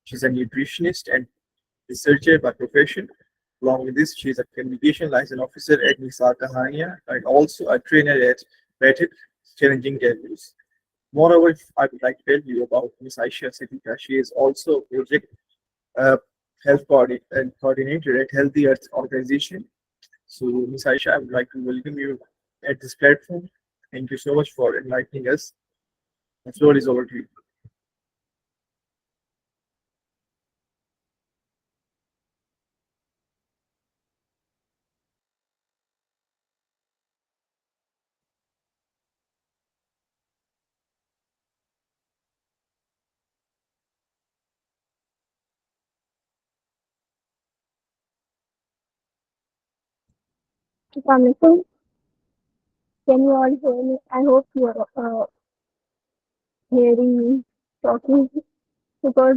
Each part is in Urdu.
She's a nutritionist and researcher by profession. Along with this, she is a communication liaison officer at Nisa Kahania and also a trainer at Betit, Challenging Devils. Moreover, I would like to tell you about Miss Aisha Siddiqa. She is also project uh, coordinator at Healthy Earth Organization. So, Miss Aisha, I would like to welcome you at this platform. Thank you so much for enlightening us. The floor is over to you. Assalamualaikum. Can you all hear me? I hope you are hearing me talking because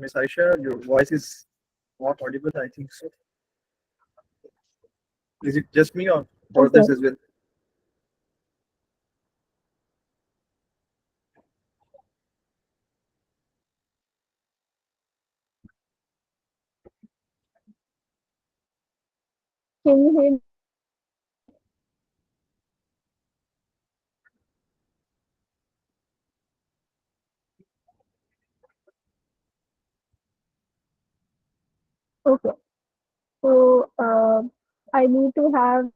Miss Aisha, your voice is not audible, I think so. Is it just me or for Okay. others as well? Can you hear? Okay. So I need to have.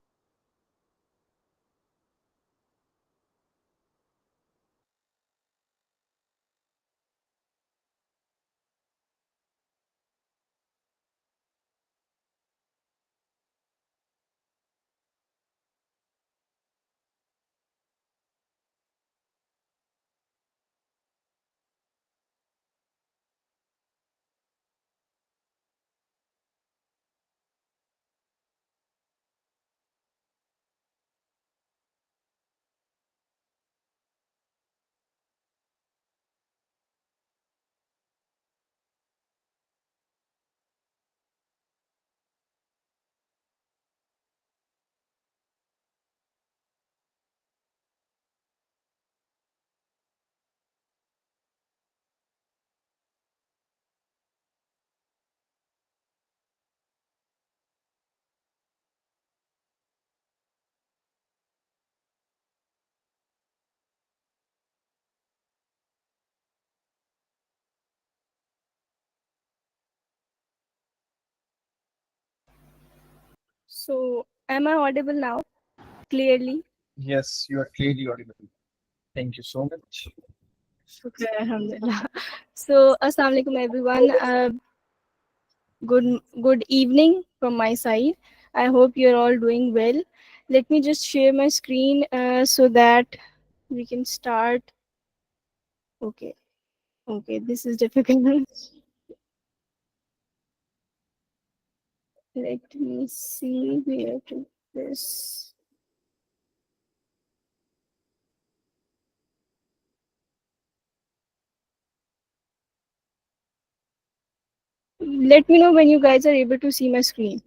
So am I audible now? Clearly. Yes, you are clearly audible. Thank you so much. Okay, alhamdulillah. So assalamualaikum everyone. Good evening from my side. I hope you're all doing well. Let me just share my screen so that we can start. Okay. Okay, this is difficult. Let me see where to this. Let me know when you guys are able to see my screen.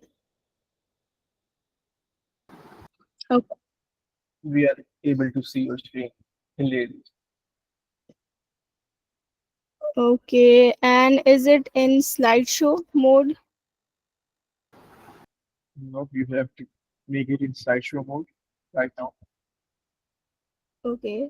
Okay. We are able to see your screen clearly. Okay, and is it in slideshow mode? No, you have to make it in slideshow mode right now. Okay.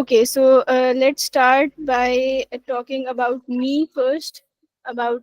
Okay, so let's start by talking about me first. About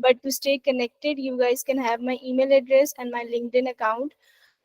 But to stay connected, you guys can have my email address and my LinkedIn account.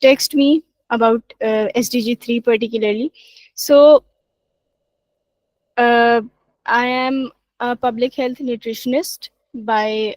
text me about SDG 3 particularly. So I am a public health nutritionist by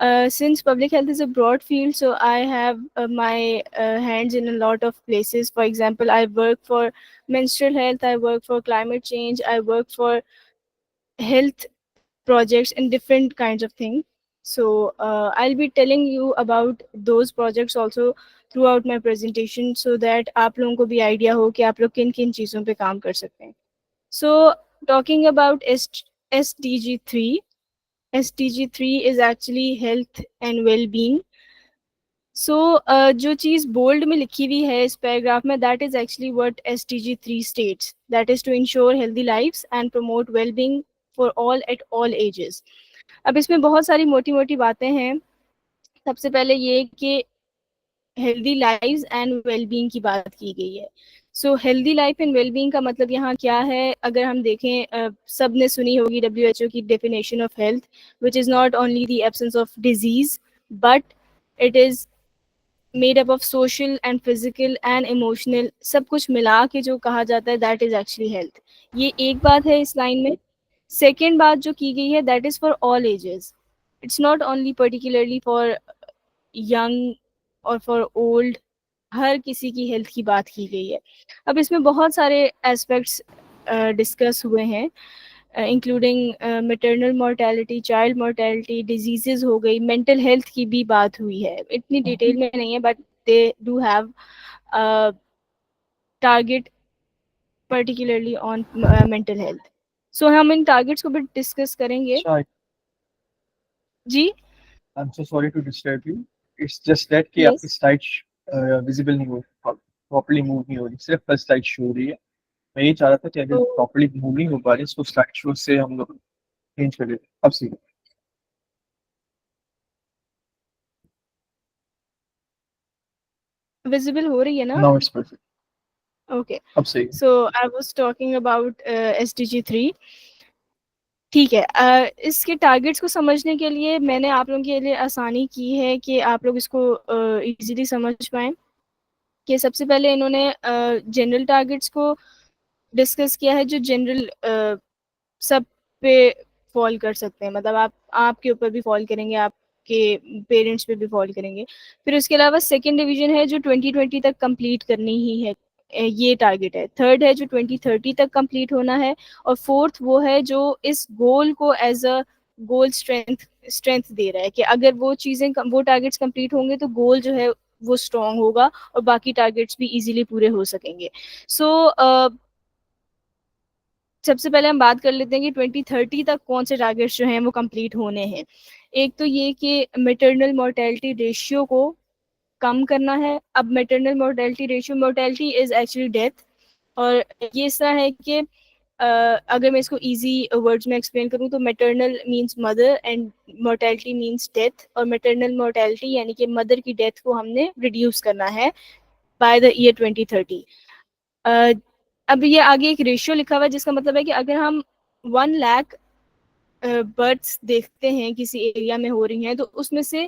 Since public health is a broad field, so I have my hands in a lot of places. For example, I work for menstrual health, I work for climate change, I work for health projects and different kinds of things. So I'll be telling you about those projects also throughout my presentation, so that آپ لوگوں کو بھی آئیڈیا ہو کہ آپ لوگ کن کن چیزوں پہ کام کر سکتے ہیں. So talking about SDG 3, SDG 3 is actually health and well-being. So جو چیز بولڈ میں لکھی ہوئی ہے اس پیراگراف میں, that is actually what SDG 3 states, that is to ensure healthy lives and promote well-being for all at all ages. اب اس میں بہت ساری موٹی موٹی باتیں ہیں. سب سے پہلے یہ کہ healthy lives and well being کی بات کی گئی ہے. So healthy life and well being کا مطلب یہاں کیا ہے؟ اگر ہم دیکھیں, سب نے سنی ہوگی WHO کی definition of health, which is not only the absence of disease but it is made up of social and physical and emotional, سب کچھ ملا کے جو کہا جاتا ہے دیٹ از ایکچولی ہیلتھ. یہ ایک بات ہے اس لائن میں. سیکنڈ بات جو کی گئی ہے that is for all ages, it's not only particularly for young اور فار اولڈ, ہر کسی کی ہیلتھ کی بات کی گئی ہے. اب اس میں بہت سارے ایسپیکٹس ڈسکس ہوئے ہیں, including maternal mortality, child mortality, diseases ہو گئی, مینٹل ہیلتھ کی بھی بات ہوئی ہے. اتنی ڈیٹیل میں نہیں ہے but they do have target particularly on mental health. So ہم ان ٹارگیٹس کو بھی ڈسکس کریں گے. Shai, G I'm so sorry to disturb you. It's just that کہ آپ کی یس سلائڈ ویزیبل نہیں ہو, پراپرلی موو نہیں ہو رہی, صرف فرسٹ سلائڈ شو ہو رہی ہے. میں یہ چاہ رہا تھا کہ اگر پراپرلی موو نہیں ہو پا رہی اس کو سلائڈ شو سے ہم لوگ چینج کر دیتے. اب صحیح ہے. ویزیبل ہو رہی ہے نا؟ Now it's perfect. اوکے. اب صحیح ہے. So I was talking about SDG 3. ٹھیک ہے, اس کے ٹارگیٹس کو سمجھنے کے لیے میں نے آپ لوگوں کے لیے آسانی کی ہے کہ آپ لوگ اس کو ایزیلی سمجھ پائیں. کہ سب سے پہلے انہوں نے جنرل ٹارگیٹس کو ڈسکس کیا ہے, جو جنرل سب پہ فال کر سکتے ہیں, مطلب آپ کے اوپر بھی فال کریں گے, آپ کے پیرنٹس پہ بھی فال کریں گے. پھر اس کے علاوہ سیکنڈ ڈویژن ہے جو 2020 تک کمپلیٹ کرنی ہی ہے, یہ ٹارگیٹ ہے. تھرڈ ہے جو 2030 تک کمپلیٹ ہونا ہے. اور فورتھ وہ ہے جو اس گول کو ایز اے گول اسٹرینتھ دے رہا ہے, کہ اگر وہ چیزیں وہ ٹارگیٹس کمپلیٹ ہوں گے تو گول جو ہے وہ اسٹرانگ ہوگا اور باقی ٹارگیٹس بھی ایزیلی پورے ہو سکیں گے. سو سب سے پہلے ہم بات کر لیتے ہیں کہ 2030 تک کون سے ٹارگیٹس جو ہیں وہ کمپلیٹ ہونے ہیں. ایک تو یہ کہ میٹرنل مورٹیلٹی ریشیو کو کم کرنا ہے. اب maternal mortality ratio, mortality is actually death, اور یہ اس طرح ہے کہ اگر میں اس کو ایزی ورڈز میں ایکسپلین کروں تو maternal means mother and mortality means death, اور میٹرنل مورٹیلٹی یعنی کہ مدر کی ڈیتھ کو ہم نے ریڈیوس کرنا ہے بائی دا ایئر 2030. اب یہ آگے ایک ریشیو لکھا ہوا ہے جس کا مطلب ہے کہ اگر ہم 1 لاکھ برتھس دیکھتے ہیں کسی ایریا میں ہو رہی ہیں تو اس میں سے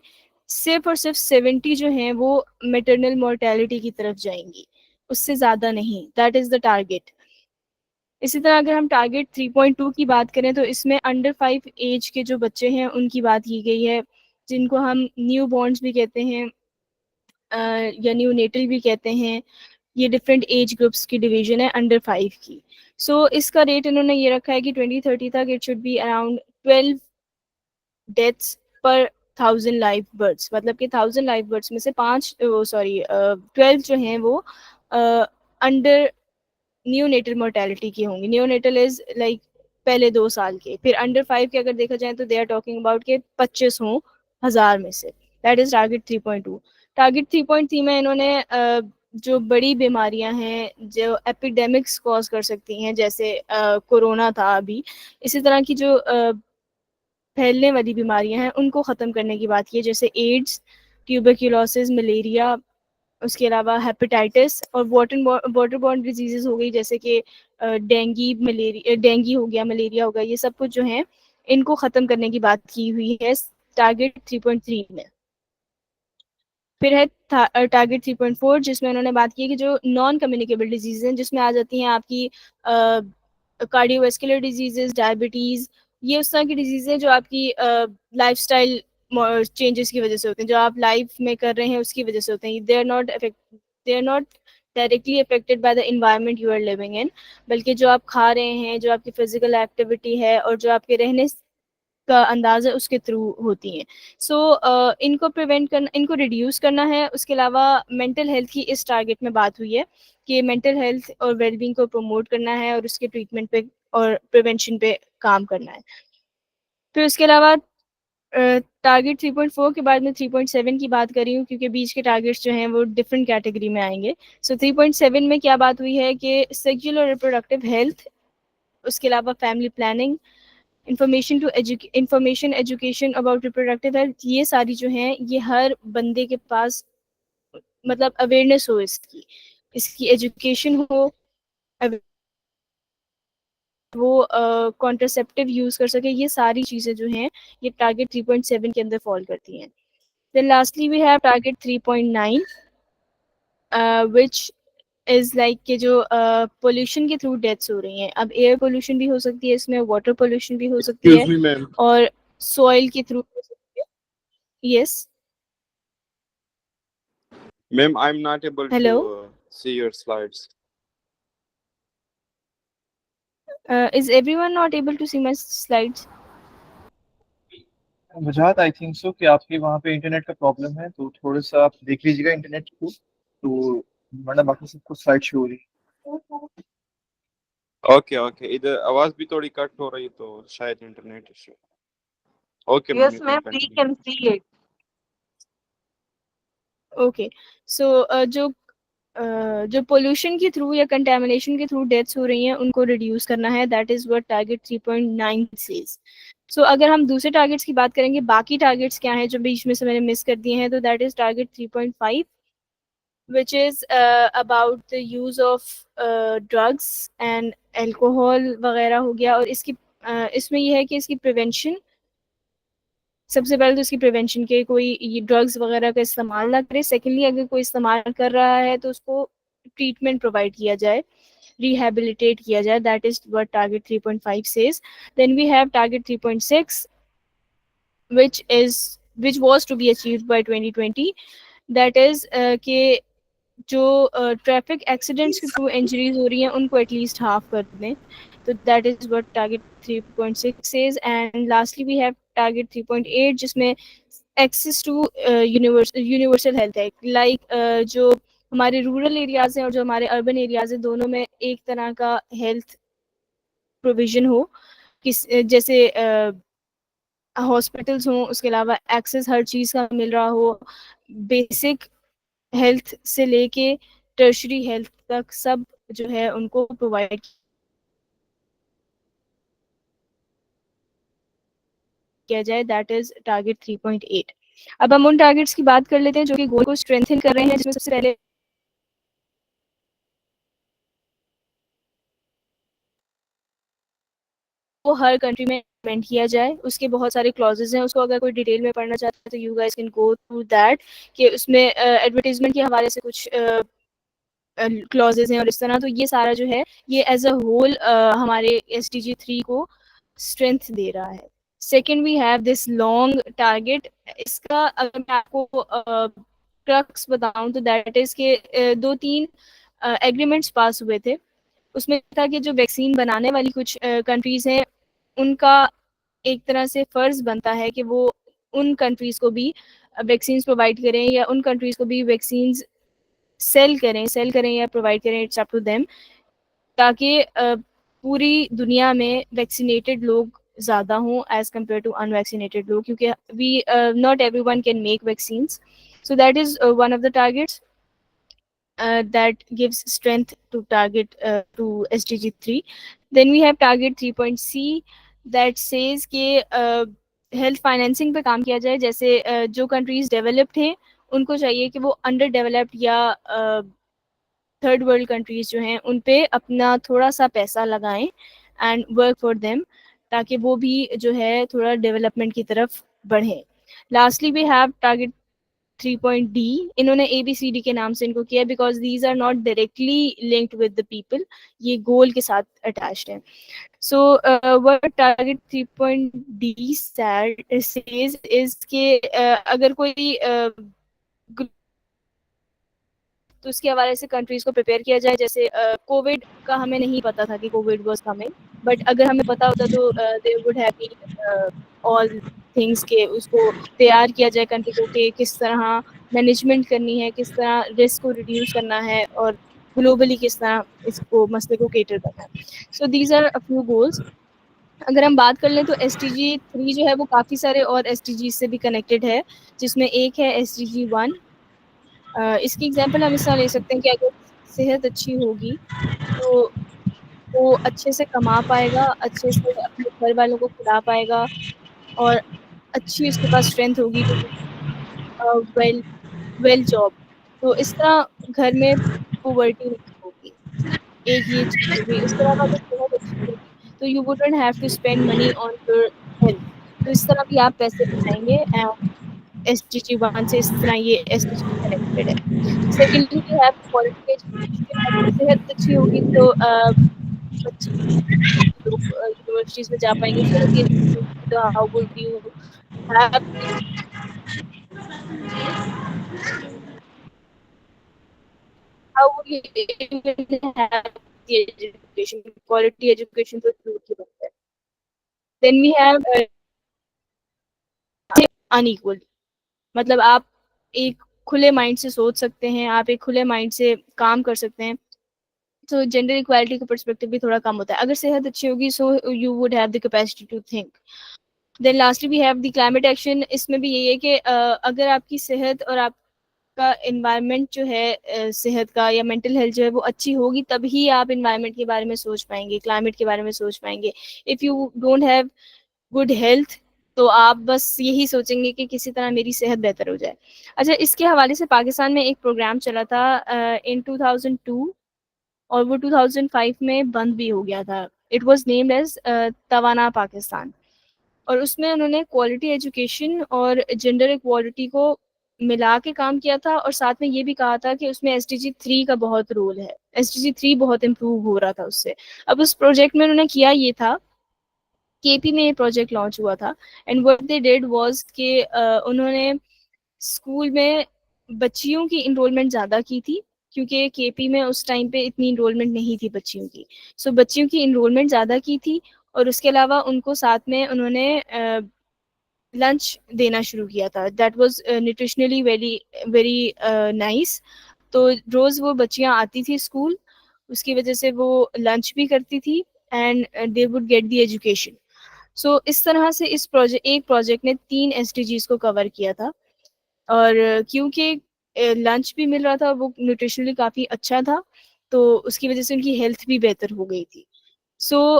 صرف اور صرف 70 جو ہیں وہ میٹرنل مورٹیلٹی کی طرف جائیں گی, اس سے زیادہ نہیں. That is the target. اسی طرح اگر ہم ٹارگیٹ 3.2 کی بات کریں تو اس میں انڈر 5 ایج کے جو بچے ہیں ان کی بات کی گئی ہے, جن کو ہم نیو بورنس بھی کہتے ہیں یا نیو نیٹل بھی کہتے ہیں. یہ ڈفرینٹ ایج گروپس کی ڈویژن ہے انڈر 5 کی. سو اس کا ریٹ انہوں نے یہ رکھا ہے کہ 2030 تک it should be around 12 deaths per 1000 live births, مطلب کہ 1000 لائف برتھس میں سے 12 جو ہیں وہ انڈر نیو نیٹل مورٹیلٹی کی ہوں گی. نیو نیٹل از لائک پہلے 2 سال کے. پھر انڈر 5 کے اگر دیکھا جائے تو دے آر ٹاکنگ اباؤٹ کہ 25 ہوں 1000 میں سے. That is target 3.2. ٹارگیٹ 3.3 میں انہوں نے جو بڑی بیماریاں ہیں جو ایپیڈیمکس کاز کر سکتی ہیں, جیسے کورونا تھا ابھی, اسی طرح کی جو پھیلنے والی بیماریاں ہیں ان کو ختم کرنے کی بات کی ہے, جیسے ایڈس, ٹیوبرکلوسس, ملیریا, اس کے علاوہ ہیپیٹائٹس اور واٹر بورن ڈیزیزز ہو گئی, جیسے کہ ڈینگی ہو گیا, ملیریا ہو گیا. یہ سب کچھ جو ہیں ان کو ختم کرنے کی بات کی ہوئی ہے ٹارگیٹ 3.3 میں. پھر ہے ٹارگیٹ 3.4 جس میں انہوں نے بات کی ہے کہ جو نان کمیونیکیبل ڈیزیز ہیں, جس میں آ جاتی ہیں آپ کی کارڈیو ویسکولر ڈیزیزز, ڈائبٹیز, یہ اس طرح کی ڈیزیز ہیں جو آپ کی لائف سٹائل چینجز کی وجہ سے ہوتے ہیں، جو آپ لائف میں کر رہے ہیں اس کی وجہ سے ہوتے ہیں. They are not directly affected by the environment you are living in, بلکہ جو آپ کھا رہے ہیں، جو آپ کی فزیکل ایکٹیویٹی ہے، اور جو آپ کے رہنے کا انداز ہے اس کے تھرو ہوتی ہیں. سو ان کو پریونٹ کرنا، ان کو ریڈیوس کرنا ہے. اس کے علاوہ مینٹل ہیلتھ کی اس ٹارگیٹ میں بات ہوئی ہے کہ مینٹل ہیلتھ اور ویل بینگ کو پروموٹ کرنا ہے اور اس کے ٹریٹمنٹ پہ اور پریونشن پہ کام کرنا ہے. پھر اس کے علاوہ ٹارگیٹ 3.4 کے بعد میں 3.7 کی بات کر رہی ہوں کیونکہ بیچ کے ٹارگیٹس جو ہیں وہ ڈفرینٹ کیٹیگری میں آئیں گے. سو 3.7 میں کیا بات ہوئی ہے کہ سیکشل اور ریپروڈکٹیو ہیلتھ، اس کے علاوہ family planning, information education about reproductive health, یہ ساری جو ہیں یہ ہر بندے کے پاس مطلب اویئرنیس ہو، اس کی ایجوکیشن ہو، وہ کانٹرسیپٹیو یوز کر سکے. یہ ساری چیزیں جو ہیں یہ ٹارگیٹ 3.7 کے اندر فال کرتی ہیں. Then lastly we have target 3.9 which is like کہ جو پولوشن کے تھرو ڈیتھس ہو رہی ہیں. اب ایئر پولوشن بھی ہو سکتی ہے اس میں، واٹر پولوشن بھی ہو سکتی ہے، Excuse me, ma'am. اور سوئل کے تھرو ہو سکتی ہے. Yes Ma'am, I'm not able to hello, see your slides. Is everyone not able to see my slides? Wajahat I think so کہ آپ کے وہاں پہ انٹرنیٹ کا پرابلم ہے، تو تھوڑا سا آپ دیکھ لیجیے گا انٹرنیٹ کو، تو ورنہ باقی سب کو سلائڈ شو ہو رہی ہے. اوکے ادھر آواز بھی تھوڑی کٹ ہو رہی تو شاید internet issue. Okay ma'am, Yes, you can ma'am, we continue. can see it. Okay. So جو پولوشن کے تھرو یا کنٹامنیشن کے تھرو ڈیتھس ہو رہی ہیں ان کو ریڈیوس کرنا ہے. That is what target 3.9 says. So اگر ہم دوسرے ٹارگیٹس کی بات کریں گے، باقی ٹارگیٹس کیا ہیں جو بیچ میں سے میں نے مس کر دیے ہیں، تو that is target 3.5 which is about the use of drugs and alcohol وغیرہ ہو گیا. اور اس میں یہ ہے کہ اس کی پریونشن، سب سے پہلے تو اس کی پریونشن کے کوئی ڈرگز وغیرہ کا استعمال نہ کرے. سیکنڈلی اگر کوئی استعمال کر رہا ہے تو اس کو ٹریٹمنٹ پرووائڈ کیا جائے، ریہیبلیٹیٹ کیا جائے. That is what target 3.5 says. Then we have target 3.6 which was to be achieved by 2020. That is کہ جو ٹریفک ایکسیڈنٹس کے تھرو انجریز ہو رہی ہیں ان کو ایٹ لیسٹ ہاف کر دیں. تو that is what target 3.6 says. And lastly we have target 3.8 جس میں ایکسیس ٹو یونیورسل ہیلتھ ہے. لائک جو ہمارے رورل ایریاز ہیں اور جو ہمارے اربن ایریاز ہیں دونوں میں ایک طرح کا ہیلتھ پروویژن ہو، جیسے ہاسپٹلس ہوں، اس کے علاوہ ایکسیس ہر چیز کا مل رہا ہو، بیسک ہیلتھ سے لے کے ٹرشری ہیلتھ تک سب جو ہے ان کو پرووائڈ کیا جائے. That is target 3.8. اب ہم ان ٹارگیٹس کی بات کر لیتے ہیں جو کہ گول کو اسٹرینتھن کر رہے ہیں، جس میں سب سے پہلے وہ ہر کنٹری میں امپلیمنٹ کیا جائے. اس کے بہت سارے کلازز ہیں، اس کو اگر کوئی ڈیٹیل میں پڑھنا چاہتا ہے تو you guys can go through that, کہ اس میں ایڈورٹیزمنٹ کے حوالے سے کچھ کلازز ہیں اور اس طرح. تو یہ سارا جو ہے یہ ایز اے ہول ہمارے SDG 3 کو اسٹرینتھ دے رہا ہے. Second we have this long target. اس کا اگر میں آپ کو ٹرکس بتاؤں تو دیٹ از کہ 2-3 ایگریمنٹس پاس ہوئے تھے. اس میں تھا کہ جو ویکسین بنانے والی کچھ کنٹریز ہیں ان کا ایک طرح سے فرض بنتا ہے کہ وہ ان کنٹریز کو بھی ویکسینز پرووائڈ کریں، یا ان کنٹریز کو بھی ویکسینز سیل کریں یا پرووائڈ کریں. اٹس اپ ٹو دیم، تاکہ پوری دنیا میں ویکسینیٹڈ لوگ زیادہ ہوں as compare to unvaccinated لوگ، کیونکہ we not everyone can make vaccines. So that is one of the targets that gives strength to target to SDG 3. Then we have target 3.C that says کہ ہیلتھ فائنینسنگ پہ کام کیا جائے. جیسے جو کنٹریز ڈیولپڈ ہیں ان کو چاہیے کہ وہ انڈر ڈیولپڈ یا تھرڈ ورلڈ کنٹریز جو ہیں ان پہ اپنا تھوڑا سا پیسہ لگائیں اینڈ ورک فار دیم، تاکہ وہ بھی جو ہے تھوڑا ڈیولپمنٹ کی طرف بڑھیں. Lastly we have target 3.D انہوں نے ABCD کے نام سے ان کو کیا because these are not directly linked with the people, یہ گول کے ساتھ اٹیچڈ ہیں. سو what target 3.D says is کہ اگر کوئی تو اس کے حوالے سے کنٹریز کو پریپیئر کیا جائے. جیسے کووڈ کا ہمیں نہیں پتا تھا کہ کووڈ واز کمنگ, بٹ اگر ہمیں پتا ہوتا تو they would have been all things کہ اس کو تیار کیا جائے کنٹری کو کہ کس طرح مینجمنٹ کرنی ہے, کس طرح رسک کو ریڈیوس کرنا ہے, اور گلوبلی کس طرح اس کو مسئلے کو کیٹر کرنا ہے. So these are a few goals. اگر ہم بات کر لیں تو SDG 3 جو ہے وہ کافی سارے اور SDG سے بھی کنیکٹڈ ہے, جس میں ایک ہے SDG 1. اس کی ایگزامپل ہم اس طرح لے سکتے ہیں کہ اگر صحت اچھی ہوگی تو وہ اچھے سے کما پائے گا, اچھے سے اپنے گھر والوں کو کھلا پائے گا, اور اچھی اس کے پاس اسٹرینتھ ہوگی ویل جاب. تو اس طرح گھر میں پوورٹی نہیں ہوگی, ایک یہ چیز ہوگی. اس کے علاوہ اگر صحت اچھی ہوگی تو you wouldn't have to spend money on your health. تو اس طرح بھی آپ پیسے بچائیں گے. SDG 1 سے اس طرح یہ SDG کنیکٹڈ ہے. Secondly we have quality education. اگر صحت اچھی ہوگی تو بچے لوگ یونیورسٹیز میں جا پائیں گے. صحت کی اچھی ہوگی تو how would you have how would you even have the education, quality education تو دور کی بات ہے. Then we have unequal. مطلب آپ ایک کھلے مائنڈ سے سوچ سکتے ہیں, آپ ایک کھلے مائنڈ سے کام کر سکتے ہیں. تو جینڈر اکوالٹی کا پرسپیکٹو بھی تھوڑا کم ہوتا ہے. اگر صحت اچھی ہوگی so you would have the capacity to think. Then lastly we have the climate action. اس میں بھی یہی ہے کہ اگر آپ کی صحت اور آپ کا انوائرمنٹ جو ہے صحت کا یا مینٹل ہیلتھ جو ہے وہ اچھی ہوگی, تبھی آپ انوائرمنٹ کے بارے میں سوچ پائیں گے, کلائمیٹ کے بارے میں سوچ پائیں گے. If you don't have good health تو آپ بس یہی سوچیں گے کہ کسی طرح میری صحت بہتر ہو جائے. اچھا, اس کے حوالے سے پاکستان میں ایک پروگرام چلا تھا ان 2002, اور وہ 2005 میں بند بھی ہو گیا تھا. اٹ واز نیمڈ ایز توانا پاکستان. اور اس میں انہوں نے کوالٹی ایجوکیشن اور جینڈر ایکوالٹی کو ملا کے کام کیا تھا, اور ساتھ میں یہ بھی کہا تھا کہ اس میں SDG 3 کا بہت رول ہے. SDG 3 بہت امپروو ہو رہا تھا اس سے. اب اس پروجیکٹ میں انہوں نے کیا یہ تھا, KP میں یہ پروجیکٹ لانچ ہوا تھا, and what they did was کہ انہوں نے اسکول میں بچیوں کی انرولمنٹ زیادہ کی تھی, کیونکہ KP میں اس ٹائم پہ اتنی انرولمنٹ نہیں تھی بچیوں کی. سو بچیوں کی انرولمنٹ زیادہ کی تھی, اور اس کے علاوہ ان کو ساتھ میں انہوں نے لنچ دینا شروع کیا تھا. That was nutritionally very nice. تو روز وہ بچیاں آتی تھی اسکول, اس کی وجہ سے وہ لنچ بھی کرتی تھی, and they would get the education. So اس طرح سے اس ایک پروجیکٹ نے 3 SDGs کو کور کیا تھا. اور کیونکہ لنچ بھی مل رہا تھا, وہ نیوٹریشنلی کافی اچھا تھا, تو اس کی وجہ سے ان کی ہیلتھ بھی بہتر ہو گئی تھی. So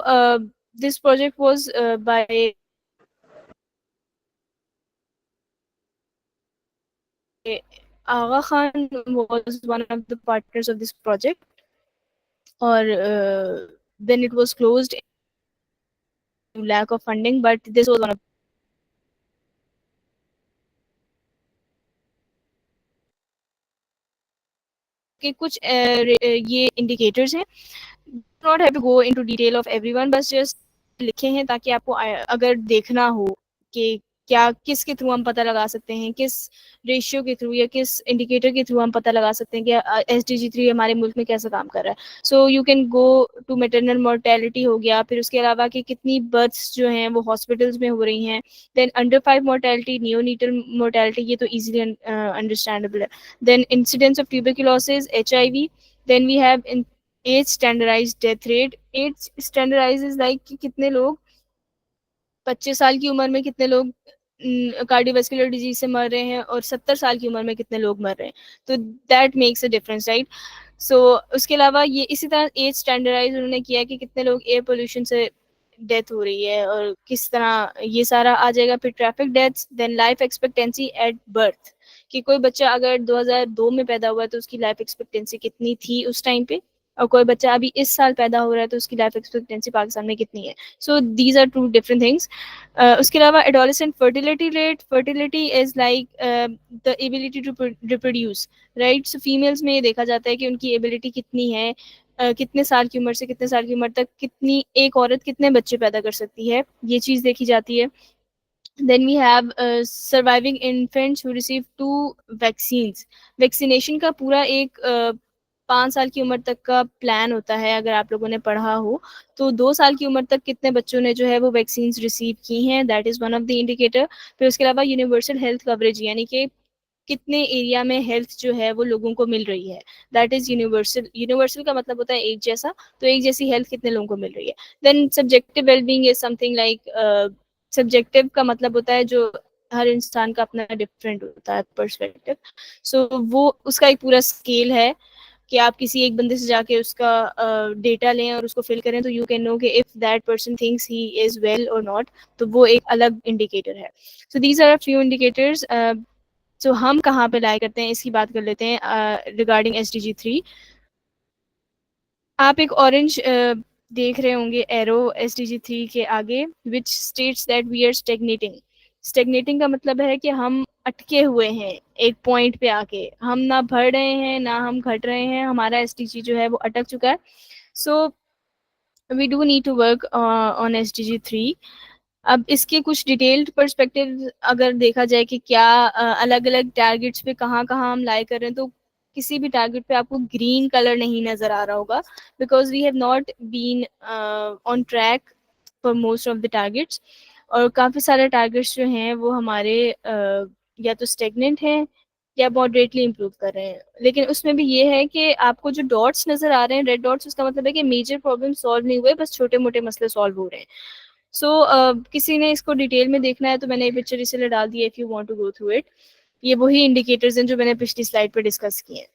this project was by Aga Khan was one of the partners of this project, or then it was closed due to lack of funding, but this was one of کہ کچھ یہ انڈیکیٹرز ہیں. not have to go into detail of everyone, بس just لکھے ہیں تاکہ آپ کو اگر دیکھنا ہو کہ کیا کس کے تھرو ہم پتہ لگا سکتے ہیں, کس ریشیو کے تھرو یا کس انڈیکیٹر کے تھرو ہم پتہ لگا سکتے ہیں کہ SDG 3 ہمارے ملک میں کیسا کام کر رہا ہے. So you can go to maternal mortality ہو گیا, پھر اس کے علاوہ کہ کتنی برتھس جو ہیں وہ ہاسپٹلس میں ہو رہی ہیں, then under 5 mortality, neonatal mortality, یہ تو ایزیلی انڈرسٹینڈیبل ہے. Then incidence of tuberculosis, HIV. Then we have age standardised death rate. Age standardise like کہ کتنے لوگ 25 سال کی عمر میں کتنے لوگ کارڈیو ویسکولر ڈیزیز سے مر رہے ہیں, اور 70 سال کی عمر میں کتنے لوگ مر رہے ہیں. تو that makes a difference, right. So اس کے علاوہ یہ اسی طرح ایج اسٹینڈرڈائز انہوں نے کیا کہ کتنے لوگ ایئر پولوشن سے ڈیتھ ہو رہی ہے, اور کس طرح یہ سارا آ جائے گا. پھر traffic deaths, then life expectancy at birth, کہ کوئی بچہ اگر 2002 میں پیدا ہوا ہے تو اس کی لائف ایکسپیکٹینسی کتنی تھی اس ٹائم پہ, اور کوئی بچہ ابھی اس سال پیدا ہو رہا ہے تو اس کی لائف ایکسپیکٹینسی پاکستان میں کتنی ہے. So these are two different things. اس کے علاوہ adolescent fertility rate. Fertility is like the ability to reproduce, right. So females میں یہ دیکھا جاتا ہے کہ ان کی ایبلٹی کتنی ہے, کتنے سال کی عمر سے کتنے سال کی عمر تک کتنی ایک عورت کتنے بچے پیدا کر سکتی ہے, یہ چیز دیکھی جاتی ہے. Then we have surviving infants who receive 2 vaccines. Vaccination کا پورا ایک 5 سال کی عمر تک کا پلان ہوتا ہے, اگر آپ لوگوں نے پڑھا ہو تو 2 سال کی عمر تک کتنے بچوں نے جو ہے وہ ویکسینز ریسیو کی ہیں, that is one of the indicator. پھر اس کے علاوہ یونیورسل ہیلتھ کوریج, یعنی کہ کتنے ایریا میں ہیلتھ جو ہے وہ لوگوں کو مل رہی ہے, دیٹ از یونیورسل. یونیورسل کا مطلب ہوتا ہے ایک جیسا, تو ایک جیسی ہیلتھ کتنے لوگوں کو مل رہی ہے. Then subjective well being is something like, subjective کا مطلب ہوتا ہے جو ہر انسان کا اپنا ڈفرینٹ ہوتا ہے پرسپیکٹو. سو وہ اس کا ایک پورا اسکیل ہے کہ آپ کسی ایک بندے سے جا کے اس کا ڈیٹا لیں اور اس کو فل کریں تو یو کین نو کہ if that person thinks he is well اور ناٹ, تو وہ ایک الگ انڈیکیٹر ہے. So these are few indicators. So ہم کہاں پہ لائے کرتے ہیں اس کی بات کر لیتے ہیں ریگارڈنگ SDG 3. آپ ایک اورنج دیکھ رہے ہوں گے ایرو SDG 3 کے آگے, which states that we are stagnating. Stagnating کا مطلب ہے کہ ہم اٹکے ہوئے ہیں ایک پوائنٹ پہ آ کے, ہم نہ بڑھ رہے ہیں نہ ہم گھٹ رہے ہیں, ہمارا SDG جو ہے وہ اٹک چکا ہے. So we do need to work on SDG 3. اب اس کے کچھ ڈیٹیلڈ پرسپیکٹو اگر دیکھا جائے کہ کیا الگ الگ ٹارگیٹس پہ کہاں کہاں ہم لائے کر رہے ہیں, تو کسی بھی ٹارگیٹ پہ آپ کو گرین کلر نہیں نظر آ رہا ہوگا, because we have not been on track for most of the targets. اور کافی سارے ٹارگیٹس جو ہیں وہ ہمارے یا تو اسٹیگننٹ ہیں یا ماڈریٹلی امپروو کر رہے ہیں. لیکن اس میں بھی یہ ہے کہ آپ کو جو ڈاٹس نظر آ رہے ہیں, ریڈ ڈاٹس, اس کا مطلب ہے کہ میجر پرابلم سالو نہیں ہوئے, بس چھوٹے موٹے مسئلے سالو ہو رہے ہیں. سو کسی نے اس کو ڈیٹیل میں دیکھنا ہے تو میں نے یہ پکچر اس لیے ڈال دی ہے, if you want to go through it. یہ وہی انڈیکیٹرز ہیں جو میں نے پچھلی سلائڈ پہ ڈسکس کیے ہیں.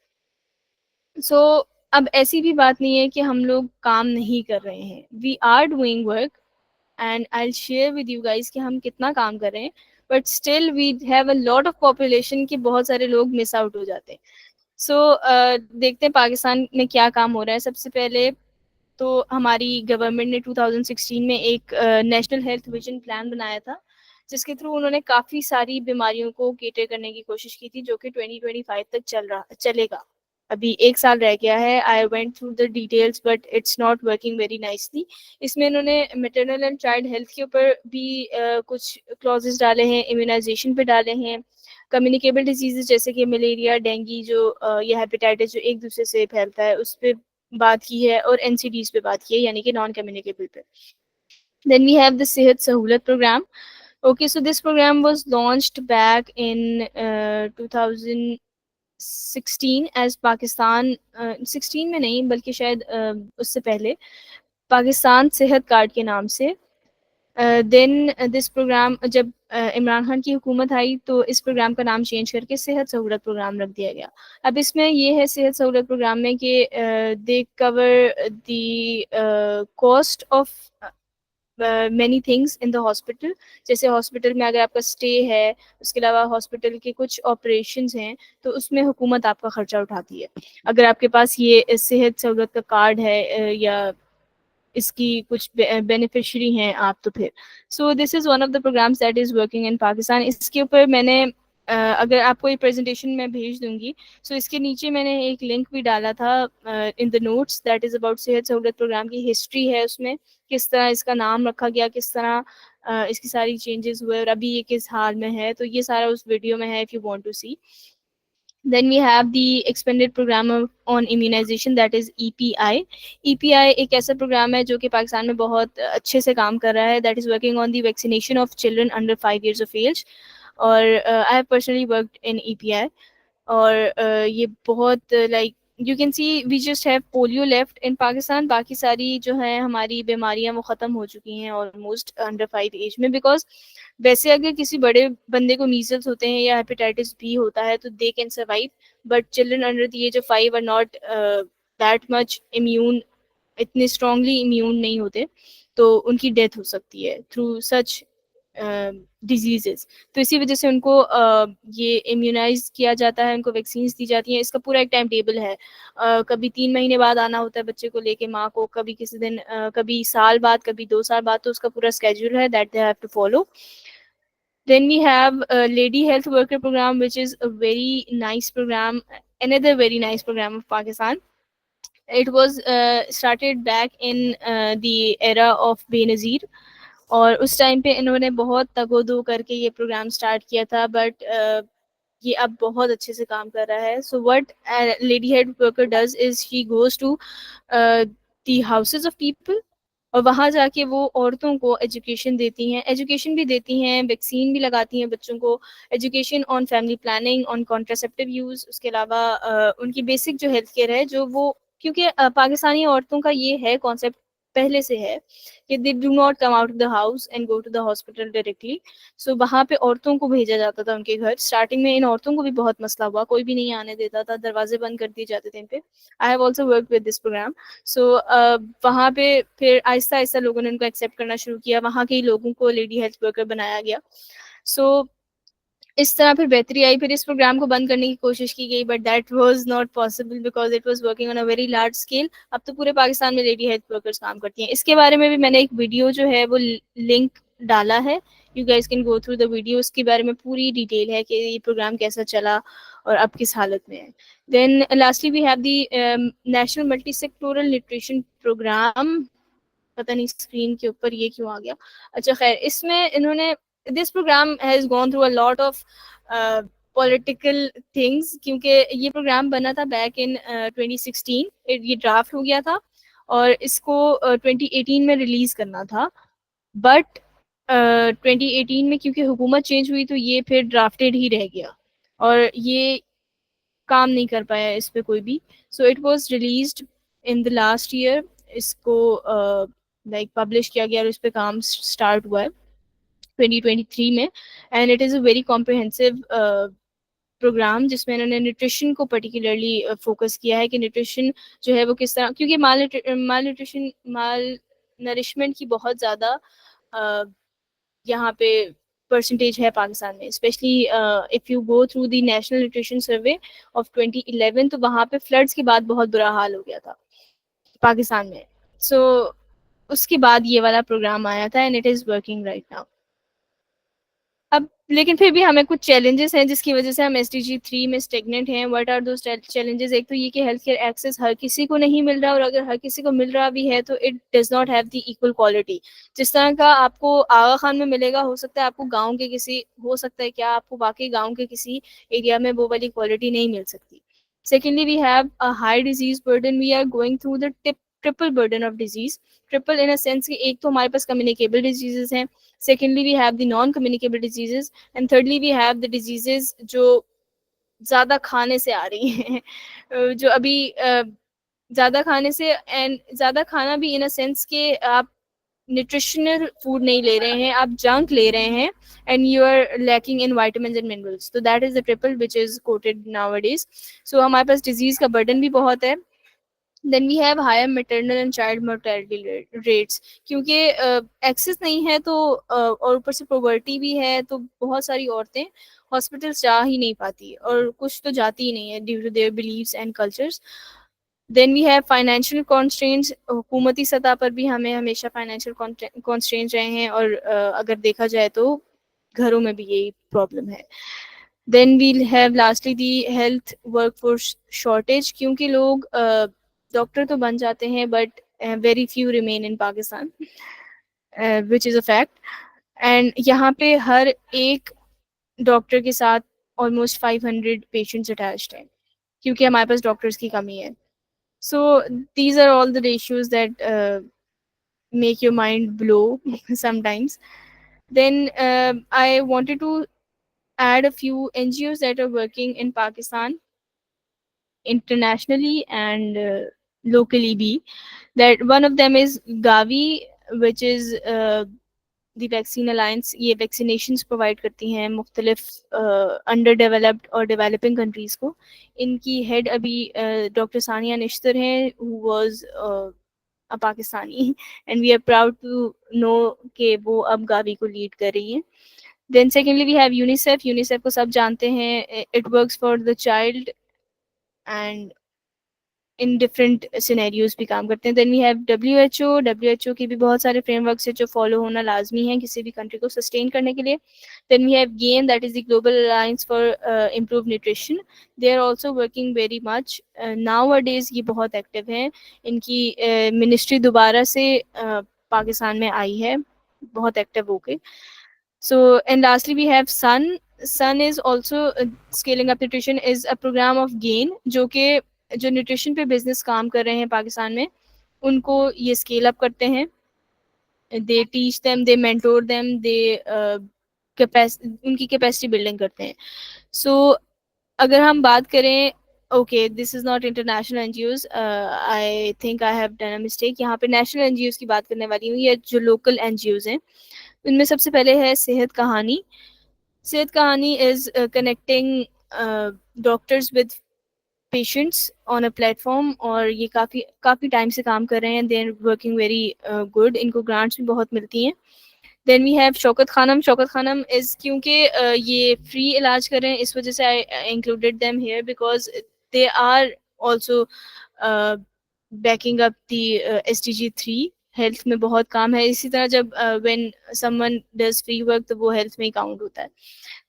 سو اب ایسی بھی بات نہیں ہے کہ ہم لوگ کام نہیں کر رہے ہیں, we are doing work and I share with you guys کہ ہم کتنا کام کر رہے ہیں, but still we have a lot of population کہ بہت سارے لوگ مس آؤٹ ہو جاتے ہیں. سو دیکھتے ہیں پاکستان میں کیا کام ہو رہا ہے. سب سے پہلے تو ہماری گورنمنٹ نے 2016 میں ایک نیشنل ہیلتھ ویژن پلان بنایا تھا, جس کے تھرو انہوں نے کافی ساری بیماریوں کو کیٹر کرنے کی کوشش کی تھی, جو کہ 2025 تک چلے گا. ابھی 1 سال رہ گیا ہے. I went through the details but it's not working very nicely. اس میں انہوں نے میٹرنل اینڈ چائلڈ ہیلتھ کے اوپر بھی کچھ کلوزز ڈالے ہیں, امیونائزیشن پہ ڈالے ہیں, کمیونیکیبل ڈیزیزز جیسے کہ ملیریا, ڈینگی جو یا ہیپیٹائٹس جو ایک دوسرے سے پھیلتا ہے, اس پہ بات کی ہے, اور NCDs پہ بات کی ہے, یعنی کہ نان کمیونیکیبل پہ. دین وی ہیو دا صحت سہولت programme. Okay, so this program was launched back in 2016 as Pakistan 16 میں نہیں بلکہ شاید اس سے پہلے پاکستان صحت کارڈ کے نام سے. دین دس پروگرام جب عمران خان کی حکومت آئی تو اس پروگرام کا نام چینج کر کے صحت سہولت پروگرام رکھ دیا گیا. اب اس میں یہ ہے صحت سہولت پروگرام میں کہ they cover the cost of many things in the hospital. جیسے ہاسپٹل میں اگر آپ کا اسٹے ہے, اس کے علاوہ ہاسپٹل کے کچھ آپریشنز ہیں, تو اس میں حکومت آپ کا خرچہ اٹھاتی ہے. اگر آپ کے پاس یہ صحت سہولت کا کارڈ ہے یا اس کی کچھ بینیفیشری ہیں آپ, تو پھر so this is one of the programmes that is working in Pakistan. اس کے اوپر میں نے اگر آپ کو یہ پریزنٹیشن میں بھیج دوں گی, سو اس کے نیچے میں نے ایک لنک بھی ڈالا تھا ان دا نوٹس, دیٹ از اباؤٹ صحت سہولت پروگرام کی ہسٹری ہے اس میں, کس طرح اس کا نام رکھا گیا, کس طرح اس کی ساری چینجز ہوئے, اور ابھی یہ کس حال میں ہے, تو یہ سارا اس ویڈیو میں ہے if you want to see. Then we have the expanded program on immunization, that is EPI. EPI ایک ایسا پروگرام ہے جو کہ پاکستان میں بہت اچھے سے کام کر رہا ہے, that is working on the vaccination of children under 5 years of age. اور I have personally worked in EPI. اور یہ بہت like you can see we just have polio left in Pakistan. باقی ساری جو ہیں ہماری بیماریاں وہ ختم ہو چکی ہیں آلموسٹ انڈر 5 ایج میں, بیکاز ویسے اگر کسی بڑے بندے کو میزلس ہوتے ہیں یا ہیپیٹائٹس بی ہوتا ہے تو they can survive, but children under the age of 5 are not that much immune, اتنے اسٹرانگلی امیون نہیں ہوتے, تو ان کی ڈیتھ ہو سکتی ہے تھرو سچ ڈیزیزز. تو اسی وجہ سے ان کو یہ امیونائز کیا جاتا ہے, ان کو ویکسینس دی جاتی ہیں. اس کا پورا ایک ٹائم ٹیبل ہے. کبھی 3 مہینے بعد آنا ہوتا ہے بچے کو لے کے ماں کو, کبھی کسی دن, کبھی سال بعد, کبھی 2 سال بعد. تو اس کا پورا اسکیڈول ہے that they have to follow. Then we have a lady health worker program, which is a very nice program, another very nice program of Pakistan. It was started back in the era of Benazir, اور اس ٹائم پہ انہوں نے بہت تگ و دو کر کے یہ پروگرام اسٹارٹ کیا تھا, بٹ یہ اب بہت اچھے سے کام کر رہا ہے. So what lady head worker does is she goes to the houses of people, اور وہاں جا کے وہ عورتوں کو ایجوکیشن دیتی ہیں, ایجوکیشن بھی دیتی ہیں, ویکسین بھی لگاتی ہیں بچوں کو, education on family planning, on کانٹراسیپٹیو use. اس کے علاوہ ان کی بیسک جو ہیلتھ کیئر ہے, جو وہ, کیونکہ پاکستانی عورتوں کا یہ ہے کانسیپٹ پہلے سے ہے کہ they do not come out of the house and go to the hospital directly. So وہاں پہ عورتوں کو بھیجا جاتا تھا ان کے گھر. اسٹارٹنگ میں ان عورتوں کو بھی بہت مسئلہ ہوا, کوئی بھی نہیں آنے دیتا تھا, دروازے بند کر دیے جاتے تھے ان پہ. I have also worked with this program. So وہاں پہ پھر آہستہ آہستہ لوگوں نے ان کو ایکسیپٹ کرنا شروع کیا, وہاں کے ہی لوگوں کو لیڈی ہیلتھ ورکر بنایا گیا. سو اس طرح پھر بہتری آئی. پھر اس پروگرام کو بند کرنے کی کوشش کی گئی, but that was not possible because it was working on a very large scale. اب تو پورے پاکستان میں لیڈی ہیلتھ ورکرز کام کرتی ہیں. اس کے بارے میں بھی میں نے ایک ویڈیو جو ہے وہ لنک ڈالا ہے, you guys can go through the video. اس کے بارے میں پوری ڈیٹیل ہے کہ یہ پروگرام کیسا چلا اور اب کس حالت میں ہے. Then lastly we have the national multi sectoral nutrition programme. پتہ نہیں اسکرین کے اوپر یہ کیوں آ گیا. اچھا خیر, اس میں انہوں نے this program has gone through a lot of political things, کیونکہ یہ پروگرام بنا تھا بیک ان 2016. یہ ڈرافٹ ہو گیا تھا اور اس کو 2018 میں ریلیز کرنا تھا, بٹ 2018 میں کیونکہ حکومت چینج ہوئی تو یہ پھر ڈرافٹیڈ ہی رہ گیا اور یہ کام نہیں کر پایا اس پہ کوئی بھی. So it was released in the last year. اس کو لائک پبلش کیا گیا اور اس پہ کام اسٹارٹ ہوا ہے 2023 میں. And it is a very comprehensive programme جس میں انہوں نے نیوٹریشن کو پرٹیکولرلی فوکس کیا ہے کہ نیوٹریشن جو ہے وہ کس طرح, کیونکہ مال نیوٹریشن, مال نرشمنٹ کی بہت زیادہ یہاں پہ پرسنٹیج ہے پاکستان میں, especially if you go through the national nutrition survey of 2011, تو وہاں پہ فلڈس کے بعد بہت برا حال ہو گیا تھا پاکستان میں. سو اس کے بعد یہ والا پروگرام آیا تھا and it is working right now. اب لیکن پھر بھی ہمیں کچھ چیلنجز ہیں جس کی وجہ سے ہم ایس ڈی جی 3 میں اسٹیگننٹ ہیں. What are those challenges? ایک تو یہ کہ ہیلتھ کیئر ایکسیس ہر کسی کو نہیں مل رہا, اور اگر ہر کسی کو مل رہا بھی ہے تو it does not have the equal quality. جس طرح کا آپ کو آغا خان میں ملے گا, ہو سکتا ہے آپ کو گاؤں کے کسی, ہو سکتا ہے کیا آپ کو واقعی گاؤں کے کسی ایریا میں وہ والی کوالٹی نہیں مل سکتی. Secondly, we have a high disease burden. We are going through the triple burden of disease. Triple in a sense کہ ایک تو ہمارے پاس communicable diseases ہیں, secondly we have the non-communicable diseases, and thirdly we have the diseases جو زیادہ کھانے سے آ رہی ہیں, جو ابھی زیادہ کھانے سے, and زیادہ کھانا بھی in a sense کہ آپ نیوٹریشنل فوڈ نہیں لے رہے ہیں, آپ جنک لے رہے ہیں, and you are lacking in vitamins and minerals. So that is the triple which is quoted nowadays. So ہمارے پاس ڈیزیز کا برڈن بھی بہت ہے. Then we have higher maternal and child mortality rates, کیونکہ ایکسیس نہیں ہے تو اور اوپر سے پروورٹی بھی ہے, تو بہت ساری عورتیں ہاسپٹلس جا ہی نہیں پاتی, اور کچھ تو جاتی ہی نہیں ہے due to their beliefs and cultures. Then we have financial constraints. حکومتی سطح پر بھی ہمیں ہمیشہ فائنینشیل کانسٹرینٹس رہے ہیں, اور اگر دیکھا جائے تو گھروں میں بھی یہی پرابلم ہے. Then we'll have lastly the health work force shortage, کیونکہ لوگ ڈاکٹر تو بن جاتے ہیں but very few remain in Pakistan, which is a fact. And یہاں پہ ہر ایک ڈاکٹر کے ساتھ آلموسٹ 500 پیشنٹس اٹیچڈ ہیں, کیونکہ ہمارے پاس ڈاکٹرس کی کمی ہے. So these are all the ratios that make your mind blow sometimes. Then I wanted to add a few NGOs that are working in Pakistan internationally and locally be. That one of them is Gavi, which is the vaccine alliance. یہ ویکسینیشنس پرووائڈ کرتی ہیں مختلف انڈر ڈیولپڈ اور ڈیولپنگ کنٹریز کو. ان کی ہیڈ ابھی ڈاکٹر ثانیہ نشتر ہیں, who was Pakistani and we are proud to know کہ وہ اب گاوی کو لیڈ کر رہی ہیں. Then secondly we have UNICEF. UNICEF کو سب جانتے ہیں, it works for the child and in different scenarios بھی کام کرتے ہیں. Then we have WHO. WHO کی بھی بہت سارے فریم ورکس ہیں جو فالو ہونا لازمی ہیں کسی بھی کنٹری کو سسٹین کرنے کے لیے. Then we have GAIN, that is the global alliance for improve nutrition. They are also working very much nowadays. یہ بہت ایکٹیو ہیں. ان کی منسٹری دوبارہ سے پاکستان میں آئی ہے بہت ایکٹیو ہو کے. So and lastly we have Sun. Sun is also scaling up nutrition is a program of GAIN جو کہ جو نیوٹریشن پہ بزنس کام کر رہے ہیں پاکستان میں ان کو یہ اسکیل اپ کرتے ہیں. They teach them, they mentor them, they ان کی کیپیسٹی بلڈنگ کرتے ہیں. سو اگر ہم بات کریں, okay this is not international NGOs, I think I have done a mistake. یہاں پہ نیشنل NGOs کی بات کرنے والی ہوں یا جو لوکل NGOs ہیں ان میں سب سے پہلے ہے صحت Kahani. Sehat Kahani is connecting doctors with patients on a platform, اور یہ کافی ٹائم سے کام کر رہے ہیں. They are working very good. ان کو گرانٹس بھی بہت ملتی ہیں. دین وی ہیو شوکت خانم. شوکت خانم از کیونکہ یہ فری علاج کر رہے ہیں اس وجہ سے I included them here because they are also backing up the SDG 3. Health میں بہت کام ہے. اسی طرح جب when someone does free work تو وہ ہیلتھ میں ہی کاؤنٹ ہوتا ہے.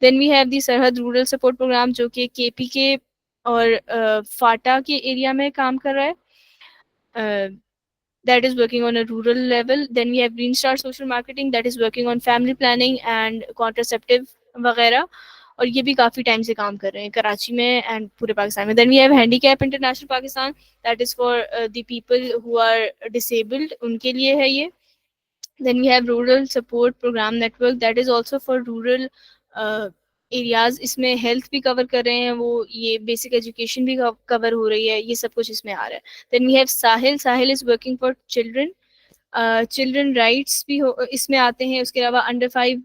دین وی ہیو دی سرحد رورل سپورٹ پروگرام جو کہ KP کے اور فاٹا کے ایریا میں کام کر رہا ہے. That is working on a rural level. Then we have Green Star Social Marketing that is working on family planning and contraceptive وغیرہ, اور یہ بھی کافی ٹائم سے کام کر رہے ہیں کراچی میں اینڈ پورے پاکستان میں. Then we have Handicap International Pakistan that is for the people who are disabled, ان کے لیے ہے یہ. Then we have Rural Support Program Network that is also for rural areas. اس میں ہیلتھ بھی کور کر رہے ہیں وہ, یہ بیسک ایجوکیشن بھی کور ہو رہی ہے, یہ سب کچھ اس میں آ رہا ہے. Then we have Sahil. Sahil is working for children. Children rights بھی اس میں آتے ہیں. اس کے علاوہ انڈر 5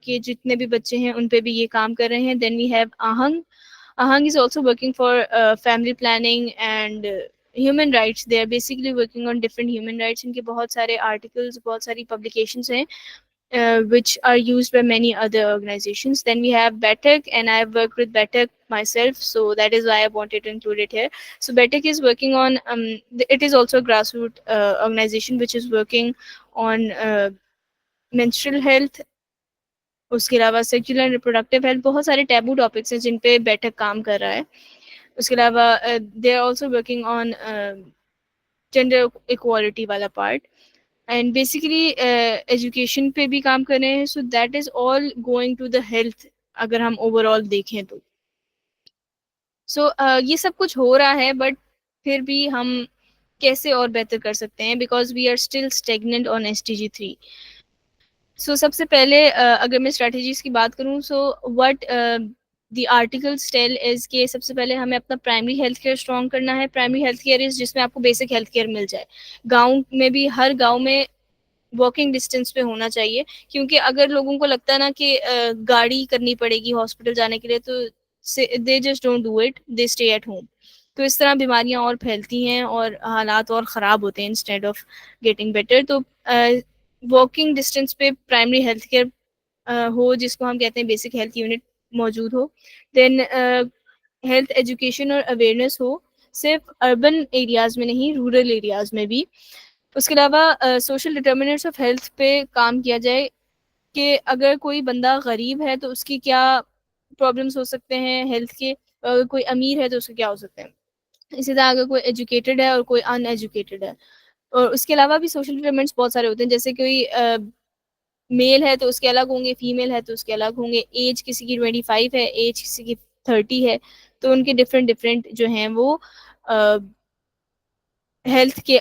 کے جتنے بھی بچے ہیں ان پہ بھی یہ کام کر رہے ہیں. Then we have Aahung. Aahung is also working for family planning and human rights. They are basically working on different human rights. ان کے بہت سارے آرٹیکلس, بہت ساری پبلیکیشنس ہیں which are used by many other organizations. Then we have BETEC, and I have worked with BETEC myself, so that is why I wanted to include it here. So BETEC is working on, it is also a grassroots organization which is working on menstrual health. اس کے علاوہ سیکچوئل اینڈ ریپروڈکٹیو ہیلتھ, بہت سارے ٹیبو ٹاپکس ہیں جن پہ BETEC کام کر رہا ہے. اس کے علاوہ they are also working on gender equality والا پارٹ. اینڈ بیسیکلی ایجوکیشن پہ بھی کام کر رہے ہیں. So that is all going to the health اگر ہم اوور آل دیکھیں تو. سو یہ سب کچھ ہو رہا ہے بٹ پھر بھی ہم کیسے اور بہتر کر سکتے ہیں because we are still stagnant on SDG 3. So سب سے پہلے اگر میں اسٹریٹجیز کی بات کروں, so what the articles tell us کہ سب سے پہلے ہمیں اپنا پرائمری ہیلتھ کیئر اسٹرانگ کرنا ہے. پرائمری ہیلتھ کیئر از جس میں آپ کو بیسک ہیلتھ کیئر مل جائے. گاؤں میں بھی ہر گاؤں میں واکنگ ڈسٹینس پہ ہونا چاہیے, کیونکہ اگر لوگوں کو لگتا ہے نا کہ گاڑی کرنی پڑے گی ہاسپٹل جانے کے لیے تو they just don't do it, they stay at home. تو اس طرح بیماریاں اور پھیلتی ہیں اور حالات اور خراب ہوتے ہیں انسٹیڈ آف گیٹنگ بیٹر. تو واکنگ ڈسٹینس پہ پرائمری ہیلتھ کیئر ہو جس کو ہم کہتے ہیں بیسک ہیلتھ یونٹ موجود ہو. دین ہیلتھ ایجوکیشن اور اویئرنیس ہو, صرف اربن ایریاز میں نہیں, رورل ایریاز میں بھی. اس کے علاوہ سوشل ڈٹرمنٹس آف ہیلتھ پہ کام کیا جائے کہ اگر کوئی بندہ غریب ہے تو اس کی کیا پرابلمس ہو سکتے ہیں ہیلتھ کے, اگر کوئی امیر ہے تو اس کے کیا ہو سکتے ہیں. اسی طرح اگر کوئی ایجوکیٹڈ ہے اور کوئی ان ایجوکیٹڈ ہے. اور اس کے علاوہ بھی سوشل ڈٹرمنٹس بہت سارے ہوتے ہیں, جیسے کوئی میل ہے تو اس کے الگ ہوں گے, فیمیل ہے تو اس کے الگ ہوں گے, ایج کسی کی 25 ہے, ایج کسی کی 30 ہے, تو ان کے ڈفرینٹ جو ہیں وہ ہیلتھ کے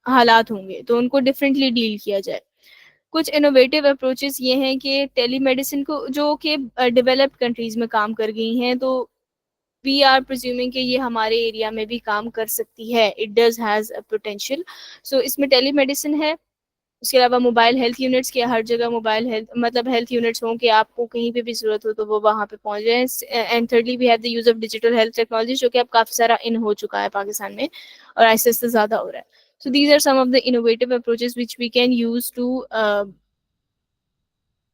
حالات ہوں گے, تو ان کو ڈفرینٹلی ڈیل کیا جائے. کچھ انوویٹیو اپروچز یہ ہیں کہ ٹیلی میڈیسن کو جو کہ ڈیولپڈ کنٹریز میں کام کر گئی ہیں, تو وی آر پرزیومنگ کہ یہ ہمارے ایریا میں بھی کام کر سکتی ہے. It does has a potential. So اس میں ٹیلی میڈیسن ہے. اس کے علاوہ موبائل ہیلتھ یونٹس کے ہر جگہ موبائل ہیلتھ یونٹس ہوں کہ آپ کو کہیں پہ بھی ضرورت ہو تو وہ وہاں پہ پہنچ جائیں. And thirdly we have the use of digital health technology جو کہ اب کافی سارا ان ہو چکا ہے پاکستان میں اور آہستہ آہستہ زیادہ ہو رہا ہے. So these are some of the innovative approaches which we can use to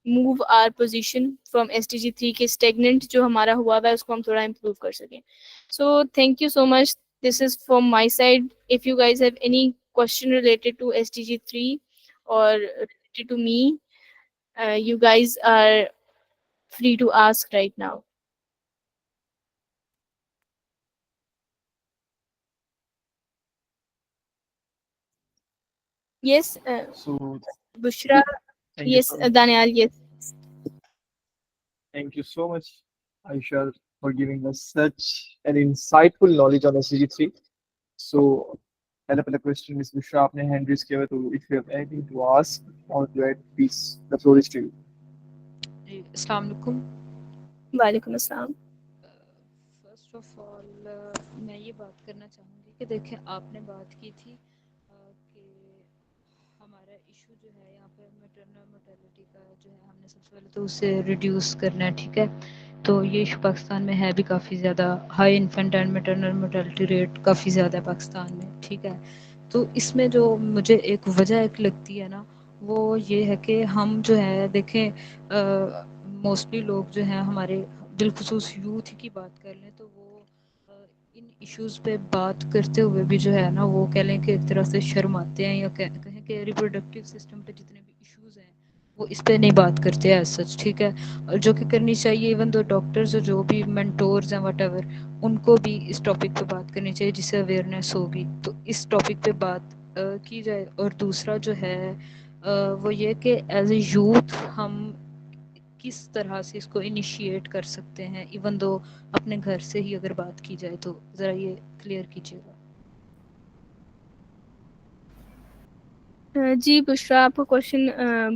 move our position from SDG 3 کے stagnant جو ہمارا ہوا ہے اس کو ہم تھوڑا improve کر سکیں. So thank you so much. This is from my side. If you guys have any question related to SDG 3 or related to me, you guys are free to ask right now. Yes, So Bushra. thank you Yes, so much. Daniel. Yes. Thank you so much, Aisha, for giving us such an insightful knowledge on SDG 3. So, pehla question is Bushra, aapne hand raise kiya hai, so if you have anything to ask or to add, please, the floor is to you. جی السلام علیکم. وعلیکم السلام. فرسٹ آف آل میں یہ بات کرنا چاہوں گی کہ دیکھیں آپ نے بات کی تھی کہ ہمارا ایشو جو ہے یہاں پہ میٹرنل موٹیلٹی کا جو ہے ہم نے سب سے پہلے تو اسے ریڈیوس کرنا ہے. ٹھیک ہے, تو یہ ایشو پاکستان میں ہے بھی کافی زیادہ high. Infant and maternal mortality rate کافی زیادہ ہے پاکستان میں. ٹھیک ہے, تو اس میں جو مجھے ایک وجہ ایک لگتی ہے نا وہ یہ ہے کہ ہم جو ہے دیکھیں موسٹلی لوگ جو ہیں ہمارے بالخصوص یوتھ کی بات کر لیں تو وہ ان ایشوز پہ بات کرتے ہوئے بھی جو ہے نا وہ کہہ لیں کہ ایک طرح سے شرماتے ہیں یا کہیں کہ ریپروڈکٹیو سسٹم پہ جتنے بھی ایشوز ہیں وہ اس پہ نہیں بات کرتے ہیں سچ. ٹھیک ہے, جو کہ کرنی چاہیے. ایون دو ڈاکٹرز جو بھی مینٹورز ہیں وٹ ایور ان کو بھی اس ٹاپک پہ بات کرنی چاہیے جس سے اویئرنیس ہوگی تو اس ٹاپک پہ بات کی جائے. اور دوسرا جو ہے وہ یہ کہ ایز اے یوتھ ہم کس طرح سے اس کو انیشیٹ کر سکتے ہیں ایون دو اپنے گھر سے ہی اگر بات کی جائے تو ذرا یہ کلیئر کیجیے گا. جی بشرا, آپ کا کوشچن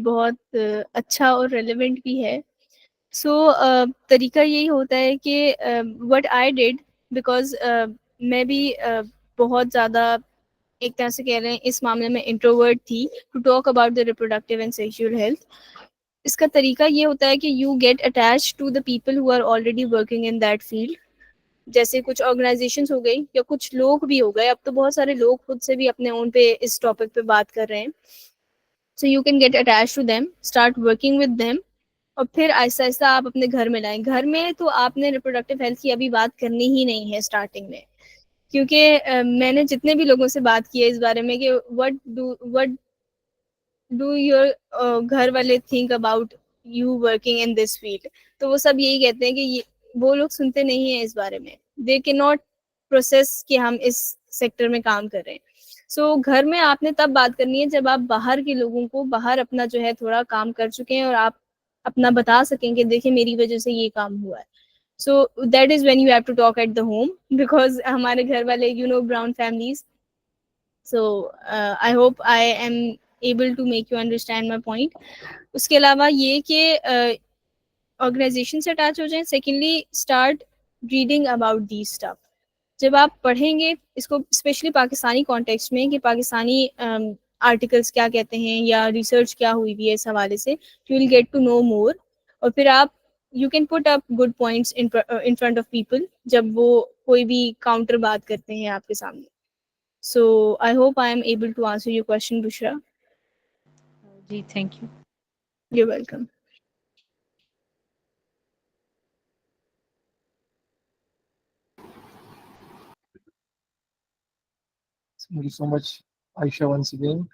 بہت اچھا اور ریلیونٹ بھی ہے. سو طریقہ یہی ہوتا ہے کہ وٹ آئی ڈیڈ بیکاز میں بھی بہت زیادہ ایک طرح سے کہہ رہے ہیں اس معاملے میں انٹروورٹ تھی to talk about the reproductive and sexual health. اس کا طریقہ یہ ہوتا ہے کہ you get attach to the people who are already working in that field. جیسے کچھ آرگنائزیشنز ہو گئی یا کچھ لوگ بھی ہو گئے, اب تو بہت سارے لوگ خود سے بھی اپنے اون پہ اس ٹاپک پہ بات کر رہے ہیں. So you can get attach to them, start working with them, اور پھر آہستہ آہستہ آپ اپنے گھر میں لائیں. گھر میں تو آپ نے ریپروڈکٹیو ہیلتھ کی ابھی بات کرنی ہی نہیں ہے اسٹارٹنگ میں, کیونکہ میں نے جتنے بھی لوگوں سے بات کی ہے اس بارے میں کہ وٹ ڈو یور گھر والے think about you working in this field, تو وہ سب یہی کہتے ہیں کہ وہ لوگ سنتے نہیں ہیں اس بارے میں. دے کی ناٹ پروسیس کہ ہم اس سیکٹر میں کام کر رہے ہیں. سو گھر میں آپ نے تب بات کرنی ہے جب آپ باہر کے لوگوں کو باہر اپنا جو ہے تھوڑا کام کر چکے ہیں اور آپ اپنا بتا سکیں کہ دیکھیں میری وجہ سے یہ کام ہوا ہے. So that is when you have to talk at the home because ہمارے گھر والے you know brown families. So I hope I am able to make you understand my point. اس کے علاوہ یہ کہ آرگنائزیشن سے اٹیچ ہو جائیں. Secondly start reading about these stuff. جب آپ پڑھیں گے اس کو اسپیشلی پاکستانی کانٹیکسٹ میں کہ پاکستانی آرٹیکلس کیا کہتے ہیں یا ریسرچ کیا ہوئی بھی ہے اس حوالے سے, you will get to know more. اور پھر آپ you can put up good points in front of people جب وہ کوئی بھی کاؤنٹر بات کرتے ہیں آپ کے سامنے. So I hope I am able to answer your question Bushra. جی thank you. You welcome. Thank you so much, Aisha, once again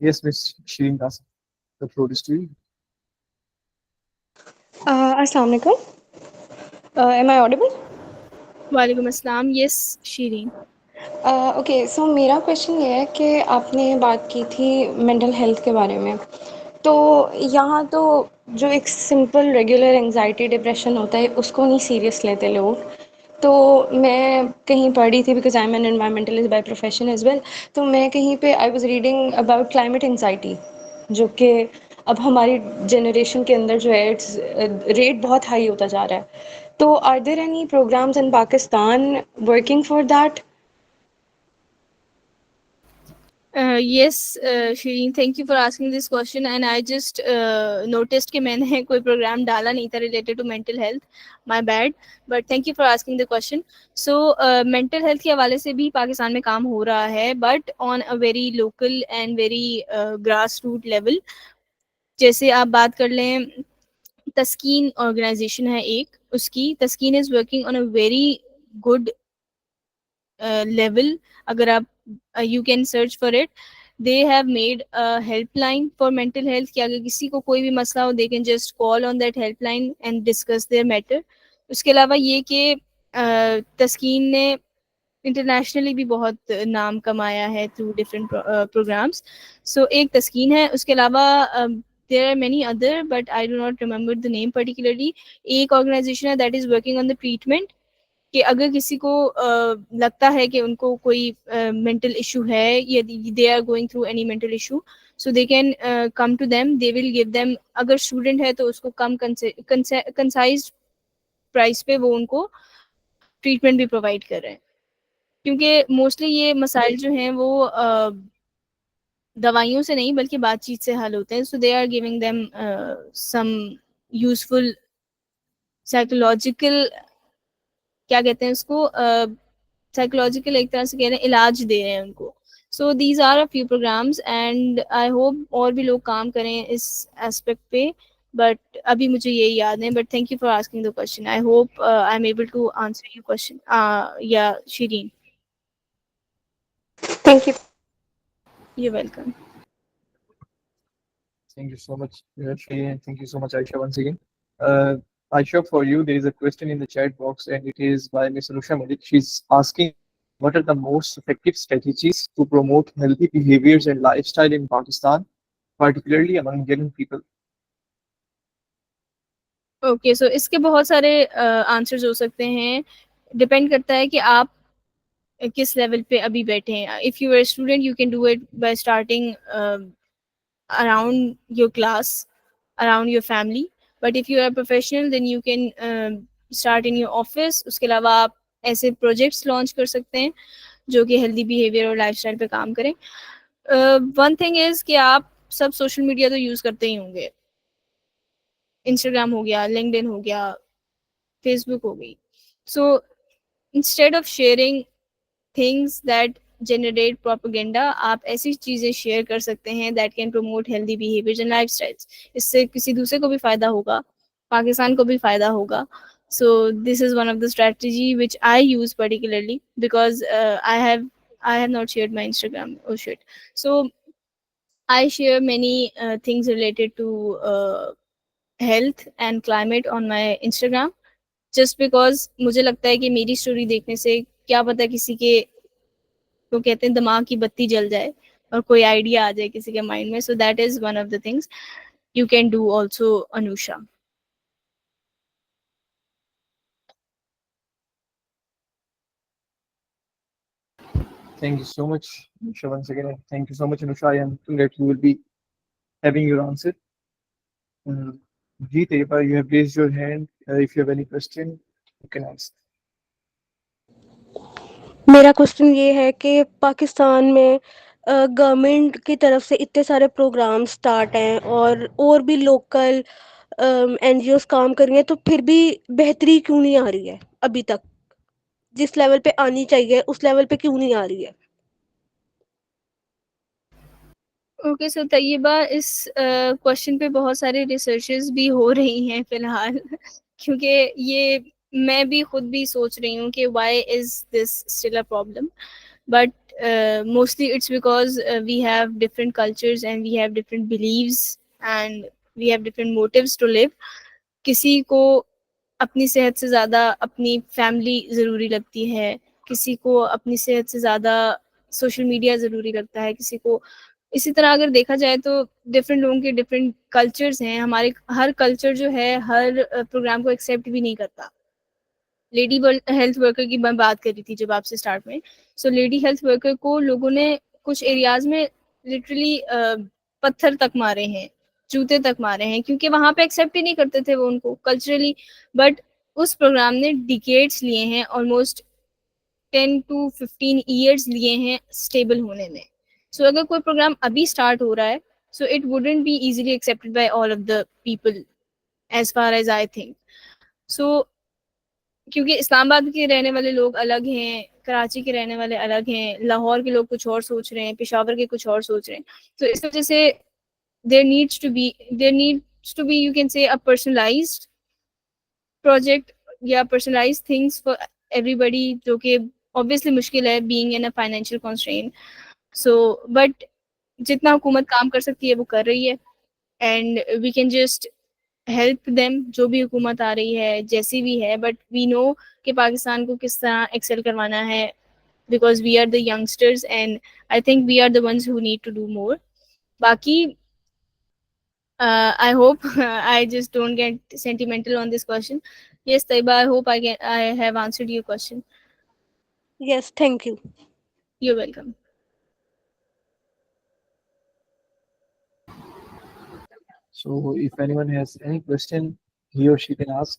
Yes, Miss Shireen Qasim, the floor is to you. السلام علیکم. ایم آئی آڈیبل؟ وعلیکم السلام. یس شیرین. اوکے, سو میرا کویشچن یہ ہے کہ آپ نے بات کی تھی مینٹل ہیلتھ کے بارے میں, تو یہاں تو جو ایک سمپل ریگولر انگزائٹی ڈپریشن ہوتا ہے اس کو نہیں سیریس لیتے لوگ. تو میں کہیں پڑھی تھی because I am an environmentalist by profession as well, تو میں کہیں پہ I was reading about climate anxiety جو کہ اب ہماری جنریشن کے اندر جو ہے ریٹ بہت ہائی ہوتا جا رہا ہے. تو are there any programmes in Pakistan working for that? Yes, Shireen, thank you for asking this question. And I just noticed کہ میں نے کوئی program ڈالا نہیں تھا related to mental health. My bad. But thank you for asking the question. So, mental health کے حوالے سے بھی پاکستان میں کام ہو رہا ہے, but on a very local and very grassroots level. جیسے آپ بات کر لیں, تسکین آرگنائزیشن ہے ایک, اس کی Taskeen is working on a very good level. اگر آپ you can search for it, they have made helpline for mental health, کہ اگر کسی کو کوئی بھی مسئلہ ہو, they can just call on that helpline and discuss their matter. اس کے علاوہ یہ کہ تسکین نے انٹرنیشنلی بھی بہت نام کمایا ہے تھرو ڈفرینٹ پروگرامس. سو ایک تسکین ہے, اس کے علاوہ there are many other but I do not remember the name particularly. ایک آرگنائزیشن ہے that is working on the treatment, کہ اگر کسی کو لگتا ہے کہ ان کو کوئی mental issue ہے, یا they are going through any mental issue, so they can come to them, they will give them, اگر student ہے تو اس کو کم concise price پہ وہ ان کو ٹریٹمنٹ بھی پرووائڈ کر رہے ہیں. کیونکہ موسٹلی یہ مسائل جو ہیں وہ دوائیوں سے نہیں بلکہ بات چیت سے حل ہوتے ہیں. So they are giving them some useful psychological, کیا کہتے ہیں اس کو, سائیکولوجیکل ایک طرح سے کہہ رہے ہیں, علاج دے رہے ہیں ان کو. So these are a few programmes and I hope اور بھی لوگ کام کریں اس اسپیکٹ پہ, بٹ ابھی مجھے یہی یاد نہیں. But thank you for asking the question. I hope I am able to answer your question. یا Shireen, thank you. You welcome. Thank you so much, Shri, and thank you so much, Aisha, once again. Aisha, for you, there is a question in the chat box, and it is by Ms. Anusha Malik. She's asking, what are the most effective strategies to promote healthy behaviors and lifestyle in Pakistan, particularly among young people? Okay, سو اس کے بہت سارے آنسرز ہو سکتے ہیں. ڈپینڈ کرتا ہے کہ آپ کس لیول پہ ابھی بیٹھے ہیں. If you are student you can do it by starting around your class, around your family. But if you are a professional, then you can start in your office. اس کے علاوہ آپ ایسے پروجیکٹس لانچ کر سکتے ہیں جو کہ ہیلدی بیہیویئر اور لائف اسٹائل پہ کام کریں. ون تھنگ از کہ آپ سب سوشل میڈیا تو یوز کرتے ہی ہوں گے. انسٹاگرام ہو گیا, لنکڈ ان ہو گیا, فیس بک ہو گئی. So instead of sharing things that generate propaganda, آپ ایسی چیزیں شیئر کر سکتے ہیں that can promote healthy behaviour and lifestyles. اس سے کسی دوسرے کو بھی فائدہ ہوگا, پاکستان کو بھی فائدہ ہوگا. So this is one of the strategy which I use particularly because I have not shared my Instagram. Oh shit. So I share many things related to health and climate on my Instagram, just because مجھے لگتا ہے کہ میری اسٹوری دیکھنے سے کیا پتہ کسی کے تو کہتے ہیں دماغ کی بتی جل جائے اور کوئی آئیڈیا آ جائے کسی کے مائنڈ میں. سو that is one of the things you can do also, Anusha. Thank you so much, Anusha, once again. And thank you so much, Anusha. I am hoping that you will be having your answer. Ji Teba, you have raised your hand. If you have any question, you can ask. میرا کوشچن یہ ہے کہ پاکستان میں گورنمنٹ کی طرف سے اتنے سارے پروگرام سٹارٹ ہیں اور بھی لوکل این جی اوز کام کر رہی ہیں, تو پھر بھی بہتری کیوں نہیں آ رہی ہے ابھی تک؟ جس لیول پہ آنی چاہیے اس لیول پہ کیوں نہیں آ رہی ہے؟ اوکے, سو طیبہ, اس کوشچن پہ بہت سارے ریسرچز بھی ہو رہی ہیں فی الحال, کیونکہ یہ میں بھی خود بھی سوچ رہی ہوں کہ why is this still a problem. But mostly it's because we have different cultures and we have different beliefs and we have different motives to live. کسی کو اپنی صحت سے زیادہ اپنی فیملی ضروری لگتی ہے, کسی کو اپنی صحت سے زیادہ سوشل میڈیا ضروری لگتا ہے, کسی کو اسی طرح. اگر دیکھا جائے تو ڈفرینٹ لوگوں کے ڈفرینٹ کلچرز ہیں. ہمارے ہر کلچر جو ہے ہر پروگرام کو ایکسیپٹ بھی نہیں کرتا. لیڈی ہیلتھ ورکر کی میں بات کر رہی تھی جب آپ سے اسٹارٹ میں. سو لیڈی ہیلتھ ورکر کو لوگوں نے کچھ ایریاز میں لٹرلی پتھر تک مارے ہیں, جوتے تک مارے ہیں, کیونکہ وہاں پہ ایکسیپٹ ہی نہیں کرتے تھے وہ ان کو کلچرلی. بٹ اس پروگرام نے ڈیکیڈس لیے ہیں, آلموسٹ 10 to 15 ایئرس لیے ہیں اسٹیبل ہونے میں. So اگر کوئی پروگرام ابھی اسٹارٹ ہو رہا ہے, so it wouldn't be easily accepted by all of the people as far as I think. So کیونکہ اسلام آباد کے رہنے والے لوگ الگ ہیں, کراچی کے رہنے والے الگ ہیں, لاہور کے لوگ کچھ اور سوچ رہے ہیں, پشاور کے کچھ اور سوچ رہے ہیں. تو اس وجہ سے there needs to be you can say a personalized project یا personalized things for everybody, جو کہ obviously مشکل ہے being in a financial constraint. So but جتنا حکومت کام کر سکتی ہے وہ کر رہی ہے, and we can just help them جو بھی حکومت آ رہی ہے جیسی بھی ہے. But we know کہ پاکستان کو کس طرح ایکسل کروانا ہے, because we are the youngsters and I think we are the ones who need to do more. باقی I hope I just don't get sentimental on this question. Yes, Taiba, I hope I have answered your question. Yes, thank you. You're welcome. So if anyone has any question, he or she can ask.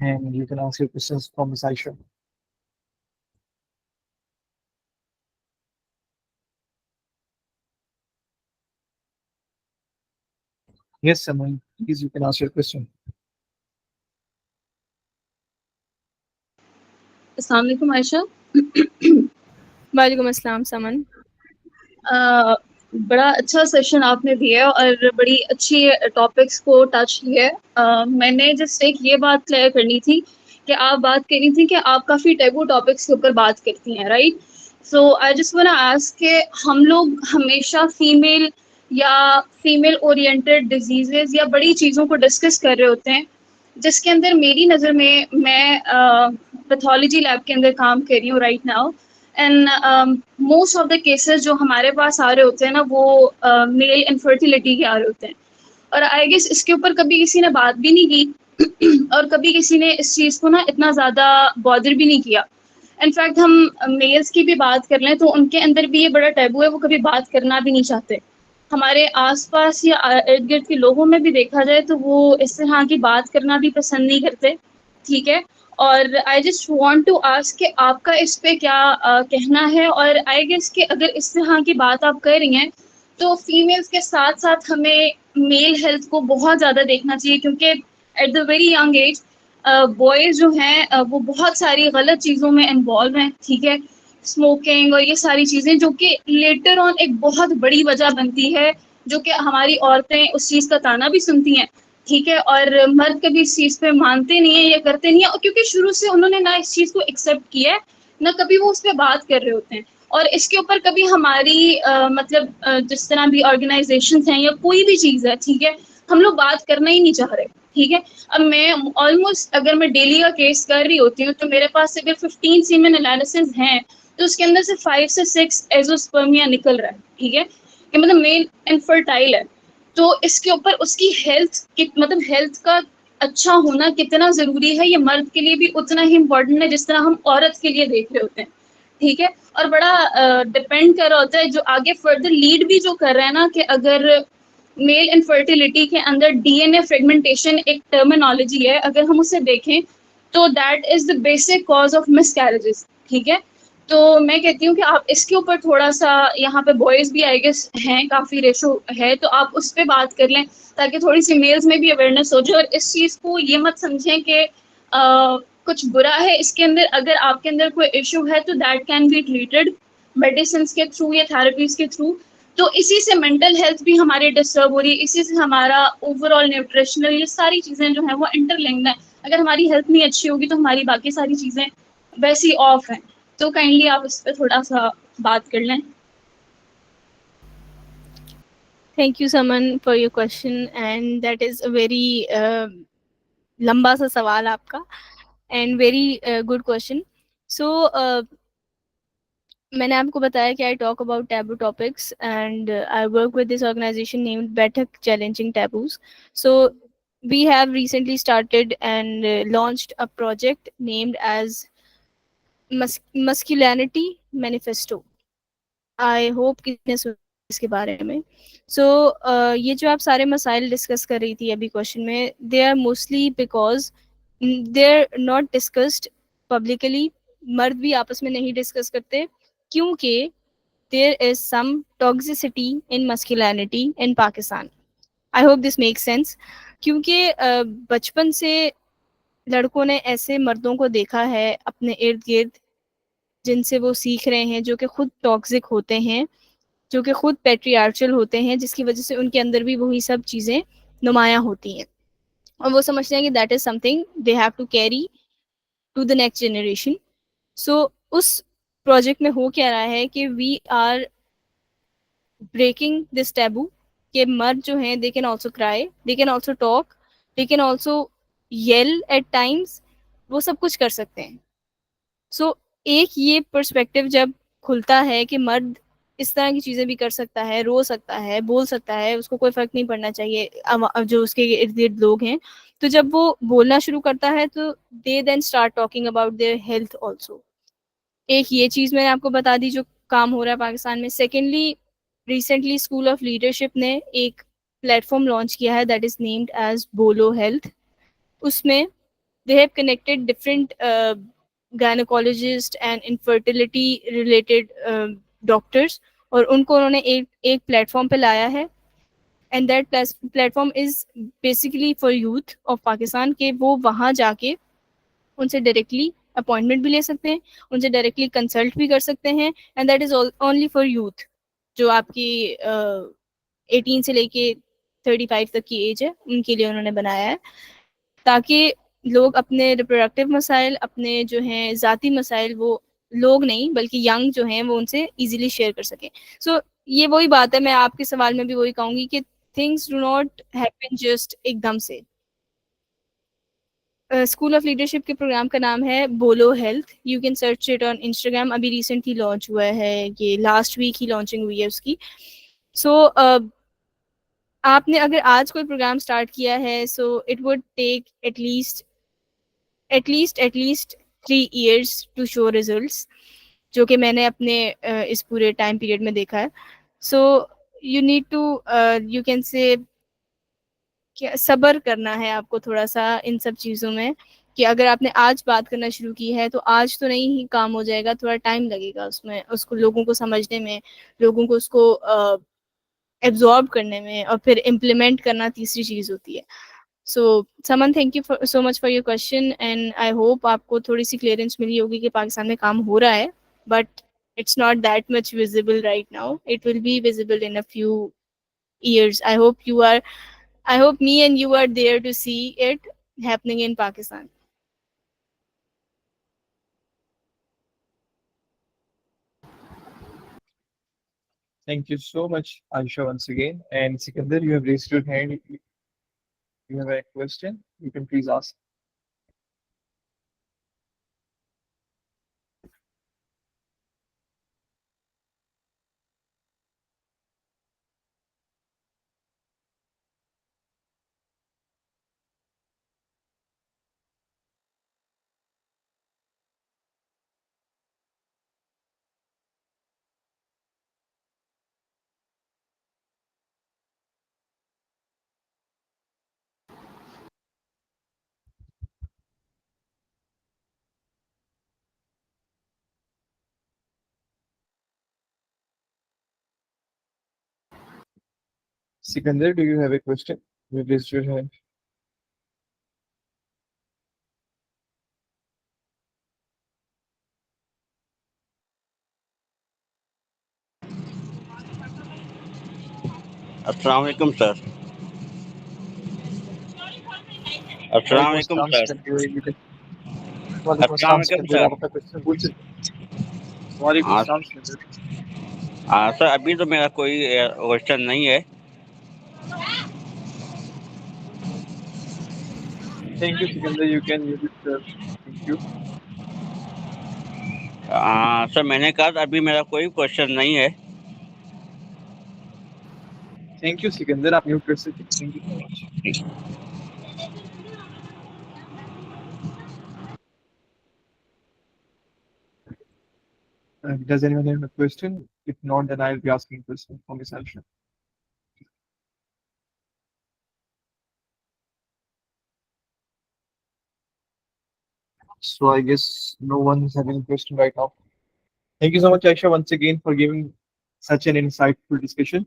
and you can ask your questions from the side show. Yes, Saman, please you can ask your question. السلام علیکم عائشہ. وعلیکم السلام سمن. بڑا اچھا سیشن آپ نے دیا ہے اور بڑی اچھی ٹاپکس کو ٹچ کیا ہے. میں نے جسٹ ایک یہ بات کلیئر کرنی تھی کہ آپ بات کر رہی تھی کہ آپ کافی ٹیبو ٹاپکس کے اوپر بات کرتی ہیں, right? So I just want to ask کہ ہم لوگ ہمیشہ فیمیل اورینٹیڈ ڈیزیزز یا بڑی چیزوں کو ڈسکس کر رہے ہوتے ہیں, جس کے اندر میری نظر میں پیتھولوجی لیب کے اندر کام کر رہی ہوں right now, and most of the cases جو ہمارے پاس آ رہے ہوتے ہیں نا وہ میل انفرٹیلٹی کے آ رہے ہوتے ہیں. اور آئی گیس اس کے اوپر کبھی کسی نے بات بھی نہیں کی اور کبھی کسی نے اس چیز کو نا اتنا زیادہ بادر بھی نہیں کیا. انفیکٹ ہم میلز کی بھی بات کر لیں تو ان کے اندر بھی یہ بڑا ٹیبو ہے, وہ کبھی بات کرنا بھی نہیں چاہتے. ہمارے آس پاس یا ارد گرد کے لوگوں میں بھی دیکھا جائے تو وہ اس طرح کی بات کرنا بھی پسند نہیں کرتے, ٹھیک ہے. اور I just want to ask کہ آپ کا اس پہ کیا کہنا ہے, اور آئی گیس کہ اگر اس طرح کی بات آپ کر رہی ہیں تو فیمیلز کے ساتھ ساتھ ہمیں میل ہیلتھ کو بہت زیادہ دیکھنا چاہیے, کیونکہ at the very young age boys جو ہیں وہ بہت ساری غلط چیزوں میں انوالو ہیں, ٹھیک ہے, اسموکنگ اور یہ ساری چیزیں جو کہ لیٹر آن ایک بہت بڑی وجہ بنتی ہے, جو کہ ہماری عورتیں اس چیز کا تانا بھی سنتی ہیں, ٹھیک ہے, اور مرد کبھی اس چیز پہ مانتے نہیں ہیں یا کرتے نہیں ہیں, کیونکہ شروع سے انہوں نے نہ اس چیز کو ایکسیپٹ کیا ہے نہ کبھی وہ اس پہ بات کر رہے ہوتے ہیں. اور اس کے اوپر کبھی ہماری مطلب جس طرح بھی آرگنائزیشنز ہیں یا کوئی بھی چیز ہے, ٹھیک ہے, ہم لوگ بات کرنا ہی نہیں چاہ رہے, ٹھیک ہے. اب میں آلموسٹ اگر میں ڈیلی کا کیس کر رہی ہوتی ہوں تو میرے پاس اگر 15 سیمن انالیسز ہیں تو اس کے اندر سے 5 سے 6 ایزوسپرمیا نکل رہا ہے, ٹھیک ہے, کہ مطلب میل انفرٹائل ہے. تو اس کے اوپر اس کی مطلب ہیلتھ کا اچھا ہونا کتنا ضروری ہے, یہ مرد کے لیے بھی اتنا ہی امپورٹنٹ ہے جس طرح ہم عورت کے لیے دیکھ رہے ہوتے ہیں, ٹھیک ہے. اور بڑا ڈپینڈ کر رہا ہوتا ہے جو آگے فردر لیڈ بھی جو کر رہا ہے نا, کہ اگر میل انفرٹیلٹی کے اندر ڈی این اے فریگمنٹیشن ایک ٹرمینالوجی ہے, اگر ہم اسے دیکھیں تو that is the basic cause of miss carriages, ٹھیک ہے. تو میں کہتی ہوں کہ آپ اس کے اوپر تھوڑا سا, یہاں پہ بوائز بھی آئی گیس ہیں, کافی ریشو ہے, تو آپ اس پہ بات کر لیں تاکہ تھوڑی سی میلز میں بھی اویئرنیس ہو جائے. اور اس چیز کو یہ مت سمجھیں کہ کچھ برا ہے اس کے اندر. اگر آپ کے اندر کوئی ایشو ہے تو that can be treated medicines کے تھرو یا تھراپیز کے تھرو. تو اسی سے مینٹل ہیلتھ بھی ہماری ڈسٹرب ہو رہی ہے, اسی سے ہمارا اوور آل نیوٹریشنل یہ ساری چیزیں جو ہیں وہ انٹر لنکڈ ہیں. اگر ہماری ہیلتھ نہیں اچھی ہوگی تو ہماری باقی ساری چیزیں ویسی آف ہیں. تو کائنڈلی آپ اس پہ تھوڑا سا بات کر لیں. Thank you Saman for your question, and that is a very لمبا سا سوال آپ کا, and very good question. So میں نے آپ کو بتایا کہ I talk about taboo topics and I work with this organization named Baithak Challenging Taboos. So we have recently started and launched a project named as Masculinity Manifesto. I hope کسی نے سنا اس کے بارے میں. سو یہ جو آپ سارے مسائل ڈسکس کر رہی تھی ابھی کوشچن میں, they are mostly because they are not discussed publicly مرد بھی آپس میں نہیں ڈسکس کرتے کیونکہ there is some toxicity in masculinity in Pakistan. I hope this makes sense. کیونکہ بچپن سے لڑکوں نے ایسے مردوں کو دیکھا ہے اپنے ارد گرد جن سے وہ سیکھ رہے ہیں، جو کہ خود ٹاکسک ہوتے ہیں، جو کہ خود پیٹریارچل ہوتے ہیں، جس کی وجہ سے ان کے اندر بھی وہی سب چیزیں نمایاں ہوتی ہیں، اور وہ سمجھتے ہیں کہ that is something they have to carry to the next generation. So اس پروجیکٹ میں ہو کیا رہا ہے کہ we are breaking this taboo کہ مرد جو ہیں they can also cry, they can also talk, they can also yell at times, وہ سب کچھ کر سکتے ہیں. سو ایک یہ پرسپیکٹو جب کھلتا ہے کہ مرد اس طرح کی چیزیں بھی کر سکتا ہے، رو سکتا ہے، بول سکتا ہے، اس کو کوئی فرق نہیں پڑنا چاہیے جو اس کے ارد گرد لوگ ہیں، تو جب وہ بولنا شروع کرتا ہے تو they then start talking about their health also. ایک یہ چیز میں نے آپ کو بتا دی جو کام ہو رہا ہے پاکستان میں. Secondly recently school of leadership نے ایک پلیٹ فارم لانچ کیا ہے دیٹ از نیمڈ ایز بولو ہیلتھ. اس میں they have connected different gynecologists and infertility related doctors, اور ان کو انہوں نے ایک پلیٹ فارم پہ لایا ہے. And that plate form is basically for youth of Pakistan کہ وہ وہاں جا کے ان سے ڈائریکٹلی اپوائنٹمنٹ بھی لے سکتے ہیں، ان سے ڈائریکٹلی کنسلٹ بھی کر سکتے ہیں. And that is only for youth, جو آپ کی 18 سے لے کے 35 تک کی ایج ہے، ان کے لیے انہوں نے بنایا ہے، تاکہ لوگ اپنے ریپروڈکٹیو مسائل، اپنے جو ہیں ذاتی مسائل، وہ لوگ نہیں بلکہ ینگ جو ہیں وہ ان سے ایزیلی شیئر کر سکیں. سو یہ وہی بات ہے، میں آپ کے سوال میں بھی وہی کہوں گی کہ things do not happen just ایک دم سے. اسکول آف لیڈرشپ کے پروگرام کا نام ہے بولو health. You can search it on Instagram. ابھی ریسنٹلی لانچ ہوا ہے، یہ لاسٹ ویک ہی لانچنگ ہوئی ہے اس کی. سو آپ نے اگر آج کوئی پروگرام اسٹارٹ کیا ہے، so it would take at least 3 years to show results, جو کہ میں نے اپنے اس پورے ٹائم پیریڈ میں دیکھا ہے. So you need to you can say صبر کرنا ہے آپ کو تھوڑا سا ان سب چیزوں میں، کہ اگر آپ نے آج بات کرنا شروع کی ہے تو آج تو نہیں ہی کام ہو جائے گا، تھوڑا ٹائم لگے گا اس میں، اس کو لوگوں کو سمجھنے میں، لوگوں کو اس کو ایبزارب کرنے میں، اور پھر امپلیمنٹ کرنا تیسری چیز ہوتی ہے. سو سمن thank you so much for your question, and I hope آپ کو تھوڑی سی کلیئرنس ملی ہوگی کہ پاکستان میں کام ہو رہا ہے، but it's not that much visible right now. It will be visible in a few years. I hope me and you are there to see it happening in Pakistan. Thank you so much, Aisha, once again. And Sikandar, you have raised your hand. You have a question, you can please ask. Sikandar, do you have a question? You have raised your hand. السلام علیکم سر. السلام علیکم سر. وعلیکم السلام السلام علیکم سکندر، سر. آپ اپنا کوشچن پوچھ سکتے. وعلیکم ہاں السلام سکندر. سر، ابھی تو میرا کوئی کوشچن نہیں ہے. Thank you, Sikandar. You can use it, sir. Thank you. سر میں نے کہا ابھی میرا کوئی کوشچن نہیں ہے. Thank you, Sikandar. آپ میوٹ کر سکتے. Thank you so much. Does anyone have a question? If not, then I'll be asking question for Miss Aisha. So I guess no one is having a question right now. Thank you so much, Aisha, once again for giving such an insightful discussion.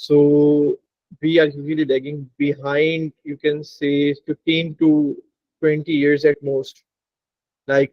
so we are usually lagging behind you can say 15 to 20 years at most like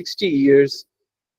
60 years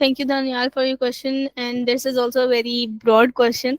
Thank you, Daniel, for your question. And this is also a very broad question.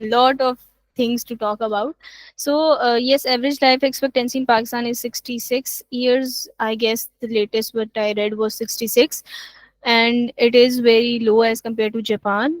lot of things to talk about. So yes, average life expectancy in Pakistan is 66 years. I guess the latest what I read was 66, and it is very low as compared to Japan.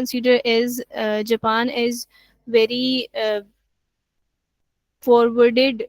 consider is Japan is very forwarded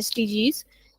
SDGs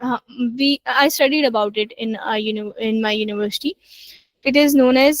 I studied about it in my university. It is known as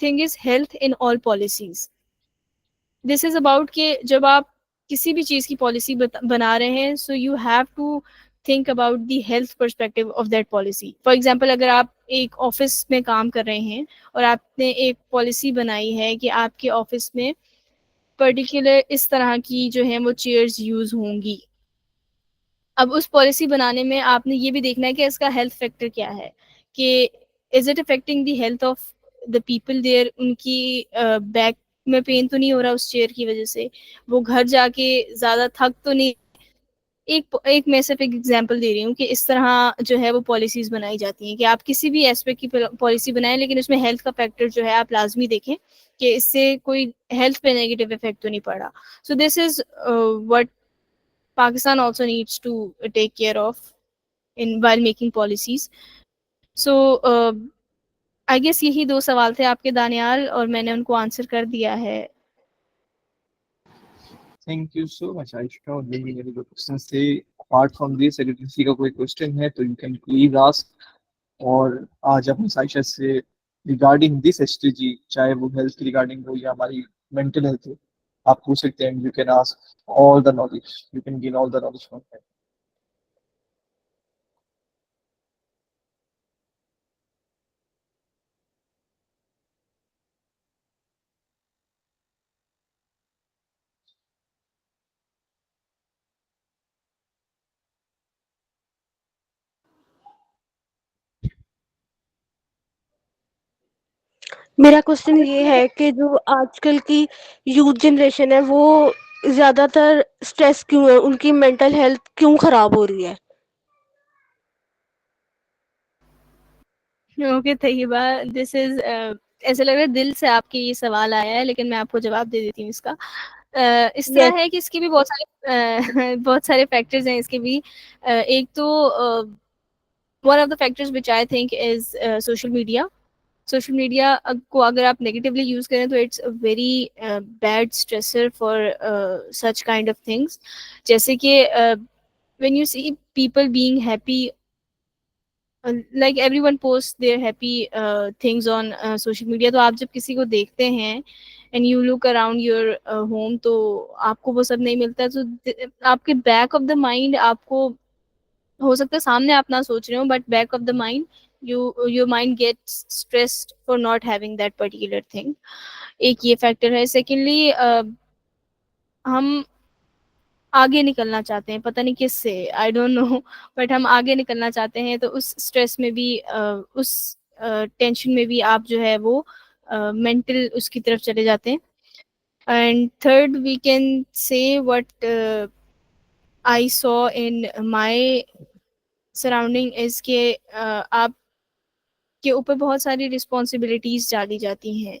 thing is health in all policies. This is about کہ جب آپ کسی بھی چیز کی پالیسی بنا رہے ہیں so you have to think about the health perspective of that policy. For example اگر آپ ایک آفس میں کام کر رہے ہیں اور آپ نے ایک پالیسی بنائی ہے کہ آپ کے آفس میں پرٹیکولر اس طرح کی جو ہیں وہ چیئرز یوز ہوں گی. اب اس پالیسی بنانے میں آپ نے یہ بھی دیکھنا ہے کہ اس کا ہیلتھ فیکٹر کیا ہے, کہ is it affecting the health of the people there, ان کی بیک میں پین تو نہیں ہو رہا اس چیئر کی وجہ سے, وہ گھر جا کے زیادہ تھک تو نہیں. ایک میں صرف ایک ایگزامپل دے رہی ہوں کہ اس طرح جو ہے وہ پالیسیز بنائی جاتی ہیں کہ آپ کسی بھی ایسپیکٹ کی پالیسی بنائیں لیکن اس میں ہیلتھ کا فیکٹر جو ہے آپ لازمی دیکھیں کہ اس سے کوئی ہیلتھ پہ نیگیٹو افیکٹ تو نہیں پڑ رہا. So this is what Pakistan also needs to take care of while making policies. So I guess یہی دو سوال تھے آپ کے دانیال, اور میں نے ان کو آنسر کر دیا ہے. Thank you so much, Aisha. اور یہی میرے جو questions تھے. Apart from this, اگر کسی کا کوئی question ہے تو you can please ask. اور آج ہم عائشہ سے regarding this STG, چاہے وہ health کی regarding ہو یا ہماری mental health ہو, آپ پوچھ سکتے ہیں. You can ask all the knowledge. You can gain all the knowledge from them. میرا کوشچن یہ ہے کہ جو آج کل کی یوتھ جنریشن ہے وہ زیادہ تر اسٹریس کیوں ہے, ان کی مینٹل ہیلتھ کیوں خراب ہو رہی ہے؟ اوکے طیبہ, دس از ایسا لگ رہا ہے دل سے آپ کے یہ سوال آیا ہے, لیکن میں آپ کو جواب دے دیتی ہوں اس کا. اس طرح Yes. ہے کہ اس کے بھی بہت سارے فیکٹرز ہیں اس کے بھی. ایک تو one of the factors which I think is social media. Social media کو اگر آپ نیگیٹیولی یوز کریں تو it's a very bad stressor for such kind of things. جیسے کہ when you see people being happy, like everyone posts their happy things on social media, تو آپ جب کسی کو دیکھتے ہیں and you look around your home تو آپ کو وہ سب نہیں ملتا, تو آپ کے بیک آف دا مائنڈ آپ کو ہو سکتا ہے سامنے آپ نہ سوچ رہے ہوں, but back of the mind your mind gets stressed for not having that particular thing. ایک یہ فیکٹر ہے. سیکنڈلی ہم آگے نکلنا چاہتے ہیں, پتہ نہیں کس سے, آئی ڈونٹ نو, بٹ ہم آگے نکلنا چاہتے ہیں, تو اس اسٹریس میں بھی اس ٹینشن میں بھی آپ جو ہے وہ مینٹل اس کی طرف چلے جاتے ہیں. And third we can say what I saw in my surrounding is کہ آپ کے اوپر بہت ساری رسپانسبلٹیز ڈالی جاتی ہیں.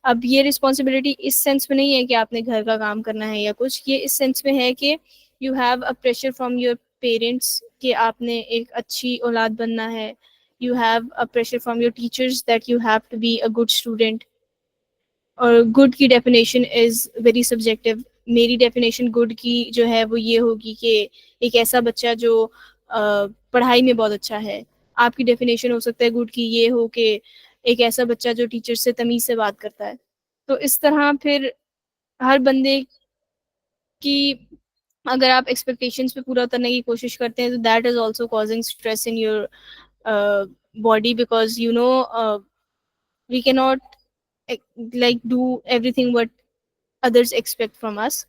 اب یہ رسپانسبلٹی اس سینس میں نہیں ہے کہ آپ نے گھر کا کام کرنا ہے یا کچھ, یہ اس سینس میں ہے کہ you have a pressure from your parents کہ آپ نے ایک اچھی اولاد بننا ہے. You have a pressure from your teachers that you have to be a good student. اور گڈ کی ڈیفینیشن از ویری سبجیکٹو. میری ڈیفینیشن گڈ کی جو ہے وہ یہ ہوگی کہ ایک ایسا بچہ جو پڑھائی میں بہت اچھا ہے. آپ کی ڈیفینیشن ہو سکتا ہے گڈ کی یہ ہو کہ ایک ایسا بچہ جو ٹیچر سے تمیز سے بات کرتا ہے. تو اس طرح پھر ہر بندے کی اگر آپ ایکسپیکٹیشنس پہ پورا اترنے کی کوشش کرتے ہیں تو that is also causing stress in your body, because you know we کی not like do everything what others expect from us.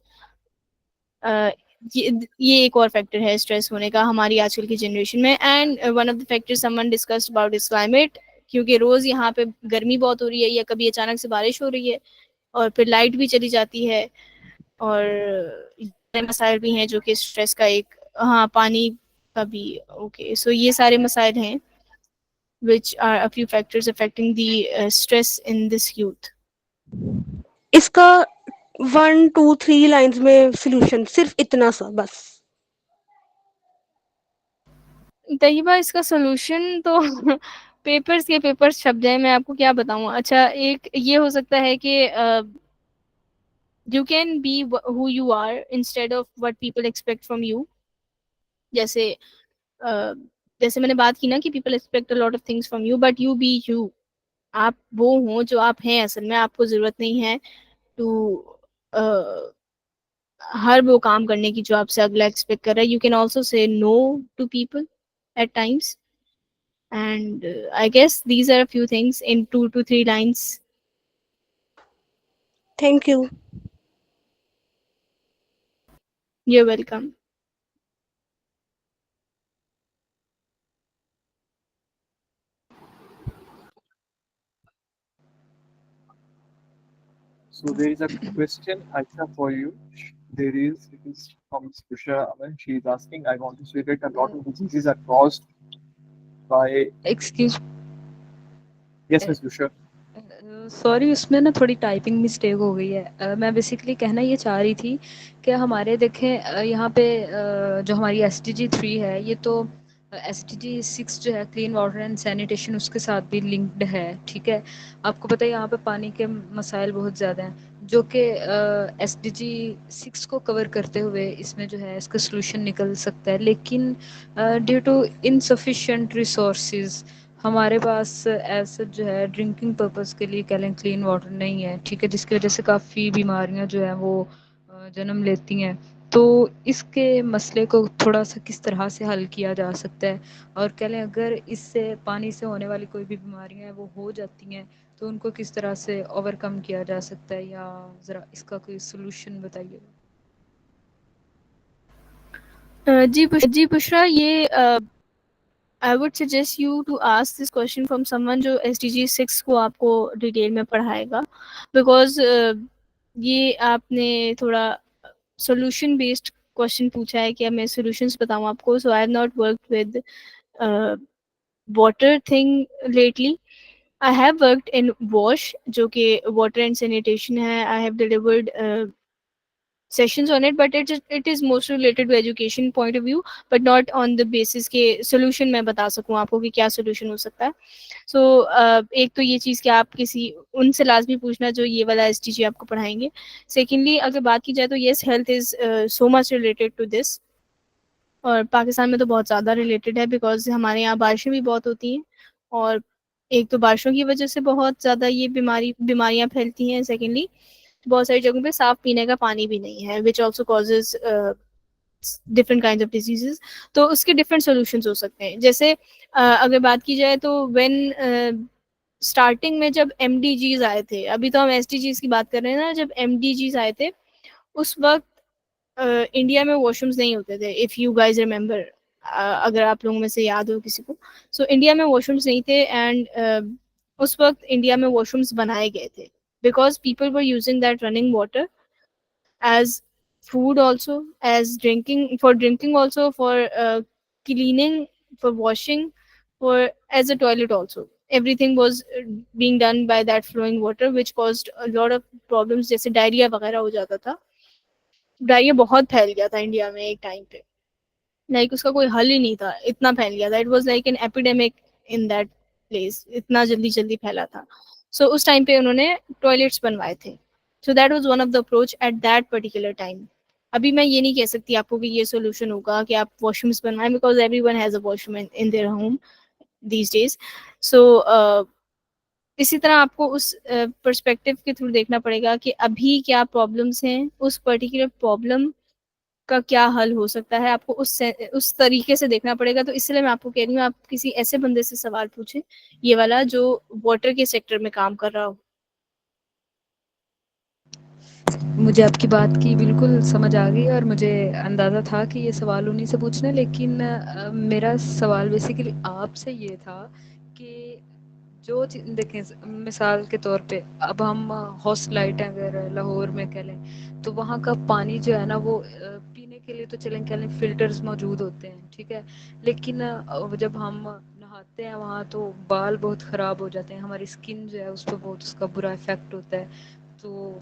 یہ ایک اور فیکٹر ہے اسٹریس ہونے کا ہماری آج کل کی جنریشن میں. And one of the factor someone discussed about is climate, کیونکہ روز یہاں پہ گرمی بہت ہو رہی ہے یا کبھی اچانک سے بارش ہو رہی ہے اور پھر لائٹ بھی چلی جاتی ہے, اور مسائل بھی ہیں جو کہ اسٹریس کا ایک, ہاں پانی کا بھی. اوکے سو یہ سارے مسائل ہیں which are a few factors affecting the stress in this youth. اس کا 1 2 3 لائنز میں سولوشن صرف اتنا سا بس. طیبہ اس کا سولوشن تو پیپرز کے پیپرز چھپ جائیں, میں آپ کو کیا بتاؤں. اچھا ایک یہ ہو سکتا ہے کہ you can be who you are instead of what people expect from you. جیسے میں نے بات کی نا کہ people expect a lot of things from you, but you be you. آپ وہ ہوں جو آپ ہیں اصل میں. آپ کو ضرورت نہیں ہے ٹو ہر وہ کام کرنے کی جو آپ سے اگلا ایکسپیکٹ کر رہا ہے. You can also say no to people at times. And I guess these are a few things in 2 to 3 lines. Thank you. You're welcome. So there is a question, Aisha, for you. There is, it is from Ms. Bushra Aman. She is asking, I want to say that a lot of diseases are caused by. Excuse Yes, Ms. Bushra. Sorry, اس میں نا تھوڑی ٹائپنگ مسٹیک ہو گئی ہے. میں بیسیکلی کہنا یہ چاہ رہی تھی کہ ہمارے دیکھیں یہاں پہ جو ہماری ایس ڈی جی 3 ہے, یہ تو ایس ڈی جی 6 جو ہے کلین واٹر اینڈ سینیٹیشن, اس کے ساتھ بھی لنکڈ ہے. ٹھیک ہے, آپ کو پتہ ہے یہاں پہ پانی کے مسائل بہت زیادہ ہیں, جو کہ ایس ڈی جی 6 کو کور کرتے ہوئے اس میں جو ہے اس کا سلوشن نکل سکتا ہے. لیکن ڈیو ٹو انسفیشینٹ ریسورسز ہمارے پاس ایسا جو ہے ڈرنکنگ پرپز کے لیے کہہ لیں کلین واٹر نہیں ہے. ٹھیک ہے, جس کی وجہ سے کافی بیماریاں جو ہیں وہ جنم لیتی ہیں. تو اس کے مسئلے کو تھوڑا سا کس طرح سے حل کیا جا سکتا ہے, اور کہہ لیں اگر اس سے پانی سے ہونے والی کوئی بھی بیماریاں ہیں وہ ہو جاتی ہیں تو ان کو کس طرح سے اوور کم کیا جا سکتا ہے, یا ذرا اس کا کوئی سلوشن بتائیے. جی بشرا, یہ I would suggest you to ask this question from someone جو SDG 6 کو آپ کو ڈیٹیل میں پڑھائے گا, بیکاز یہ آپ نے تھوڑا سولوشن بیسڈ کوشچن پوچھا ہے کہ اب میں سولوشنس بتاؤں آپ کو. So I have not worked with water thing lately. I have worked in WASH جو کہ واٹر اینڈ سینیٹیشن ہے. I have delivered sessions on it, but it is most related to education point of view, but not on the basis کہ solution میں بتا سکوں آپ کو کہ کیا solution ہو سکتا ہے. So ایک تو یہ چیز کہ آپ کسی ان سے لازمی پوچھنا جو یہ والا ایس ٹی جی آپ کو پڑھائیں گے. سیکنڈلی اگر بات کی جائے تو yes, health is so much related to this, اور پاکستان میں تو بہت زیادہ ریلیٹڈ ہے بیکاز ہمارے یہاں بارشیں بھی بہت ہوتی ہیں, اور ایک تو بارشوں کی وجہ سے بہت زیادہ یہ بیماریاں پھیلتی ہیں. سیکنڈلی بہت ساری جگہوں پہ صاف پینے کا پانی بھی نہیں ہے, which also causes different kinds of diseases. تو اس کے different solutions ہو سکتے ہیں. جیسے اگر بات کی جائے تو when starting میں جب ایم ڈی جیز آئے تھے, ابھی تو ہم ایس ڈی جیز کی بات کر رہے ہیں نا, جب ایم ڈی جیز آئے تھے اس وقت انڈیا میں واش رومز نہیں ہوتے تھے. if you guys remember, اگر آپ لوگوں میں سے یاد ہو کسی کو, سو انڈیا میں واش رومز نہیں تھے. اینڈ اس وقت انڈیا میں واش رومز بنائے گئے تھے because people were using that running water as food also, as drinking also, for cleaning, for washing, for as a toilet also. Everything was being done by that flowing water, which caused a lot of problems. جیسے ڈائریا وغیرہ ہو جاتا تھا. ڈائریا بہت پھیل گیا تھا انڈیا میں ایک ٹائم پہ, لائک اس کا کوئی حل ہی نہیں تھا, اتنا پھیل گیا تھا. It was like an epidemic in that place, اتنا جلدی پھیلا تھا. سو اس ٹائم پہ انہوں نے ٹوائلٹس بنوائے تھے. So that was one of the approach at that particular time. ابھی میں یہ نہیں کہہ سکتی آپ کو کہ یہ سولوشن ہوگا کہ آپ واش رومس بنوائیں, because everyone has a washroom in their home these days. So اسی طرح آپ کو اس پرسپیکٹو کے تھرو دیکھنا پڑے گا کہ ابھی کیا پرابلمس ہیں, اس پرٹیکولر پرابلم کا کیا حل ہو سکتا ہے. آپ کو اس طریقے سے دیکھنا پڑے گا. تو اس لیے میں آپ کو کہہ رہی ہوں, آپ کسی ایسے بندے سے سوال پوچھیں یہ والا جو واٹر کے سیکٹر میں کام کر رہا ہو. مجھے آپ کی بات کی بالکل سمجھ آ گئی, اور مجھے اندازہ تھا کہ یہ سوال انہیں سے پوچھنا ہے. لیکن میرا سوال بیسیکلی آپ سے یہ تھا کہ جو دیکھیں مثال کے طور پہ اب ہم ہاسٹ لائٹ اگر لاہور میں کہہ لیں تو وہاں کا پانی جو ہے نا وہ پینے کے لیے تو چلیں کہہ لیں فلٹرز موجود ہوتے ہیں. ٹھیک ہے, لیکن جب ہم نہاتے ہیں وہاں تو بال بہت خراب ہو جاتے ہیں, ہماری اسکن جو ہے اس پہ بہت اس کا برا افیکٹ ہوتا ہے. تو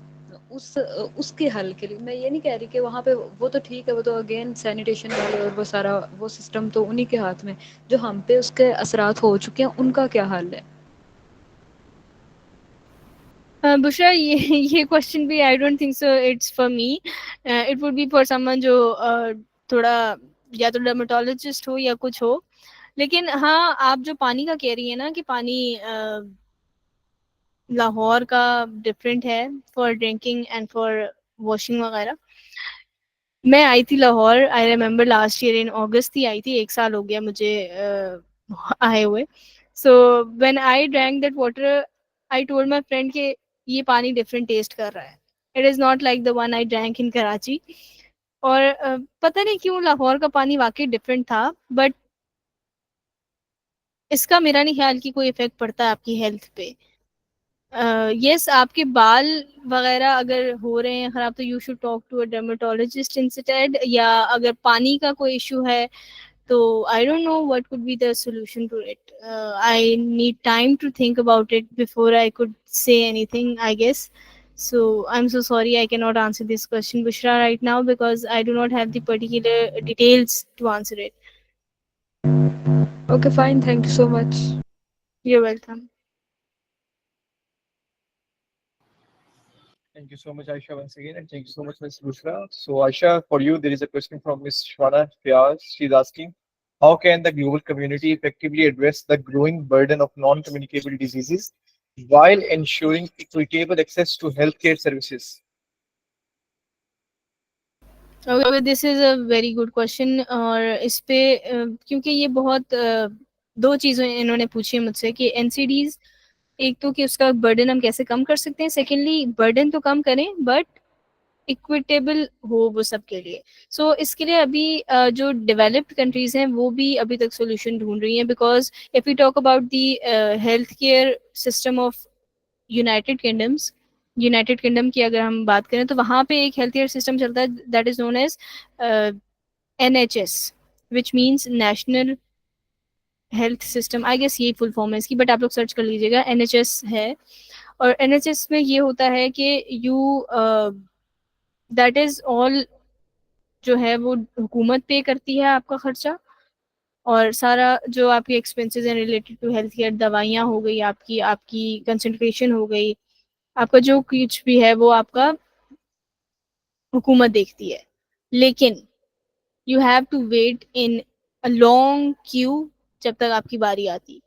اس کے حل کے لیے میں یہ نہیں کہہ رہی کہ وہاں پہ وہ تو ٹھیک ہے, وہ تو اگین سینیٹیشن والے اور وہ سارا وہ سسٹم تو انہی کے ہاتھ میں, جو ہم پہ اس کے اثرات ہو چکے ہیں ان کا کیا حل ہے. بشرا, یہ کوشچن بھی I don't think so it's for me, it would be for someone جو تھوڑا یا تو ڈرمیٹولوجسٹ ہو یا کچھ ہو. لیکن ہاں, آپ جو پانی کا کہہ رہی ہیں نا کہ پانی لاہور کا ڈفرینٹ ہے for drinking and for washing وغیرہ. میں آئی تھی Lahore, I remember last year in August ہی آئی تھی, 1 سال ہو گیا مجھے آئے ہوئے. So when I drink that water I told my friend کہ یہ پانی ڈفرینٹ ٹیسٹ کر رہا ہے, it is not like the one I drink in Karachi. اور پتہ نہیں کیوں لاہور کا پانی واقعی ڈفرینٹ تھا, بٹ اس کا میرا نہیں خیال کہ کوئی افیکٹ پڑتا ہے آپ کی ہیلتھ پہ. یس آپ کے بال وغیرہ اگر ہو رہے ہیں خراب تو you should talk to a dermatologist instead, یا اگر پانی کا کوئی ایشو ہے تو I don't know what could be the solution to it. I need time to think about it before I could say anything, I guess. So I'm so sorry I cannot answer this question, Bushra, right now because I do not have the particular details to answer it. Okay, fine. Thank you so much. You're welcome. Thank you so much, Aisha, once again, and thank you so much, Ms. Bushra. So, Aisha, for you, there is a question from Ms. Shwana Fiaz. She's asking, how can the global community effectively address the growing burden of non-communicable diseases while ensuring equitable access to healthcare services? Okay, this is a very good question. اور اس پہ کیونکہ یہ بہت دو چیزیں انہوں نے پوچھی مجھ سے کہ این سی ڈیز, ایک تو کہ اس کا برڈن ہم کیسے کم کر سکتے ہیں, سیکنڈلی برڈن تو کم کریں بٹ اکویٹیبل ہو وہ سب کے لیے. سو اس کے لیے ابھی جو ڈیولپڈ کنٹریز ہیں وہ بھی ابھی تک سولوشن ڈھونڈ رہی ہیں, because if you talk about the health care system of United kingdom کی اگر ہم بات کریں تو وہاں پہ ایک ہیلتھ کیئر سسٹم چلتا ہے that is known as NHS, which means national health system. I guess یہی فل فارم ہے اس کی, بٹ آپ لوگ سرچ کر لیجیے گا, NHS ہے. اور NHS میں یہ ہوتا ہے کہ دیٹ از آل جو ہے وہ حکومت پے کرتی ہے آپ کا خرچہ, اور سارا جو آپ کی ایکسپینسز ہیں ریلیٹڈ ٹو ہیلتھ کیئر, دوائیاں ہو گئی آپ کی کنسنٹریشن ہو گئی, آپ کا جو کچھ بھی ہے وہ آپ کا حکومت دیکھتی ہے. لیکن you have to wait in a long queue جب تک آپ کی باری آتی.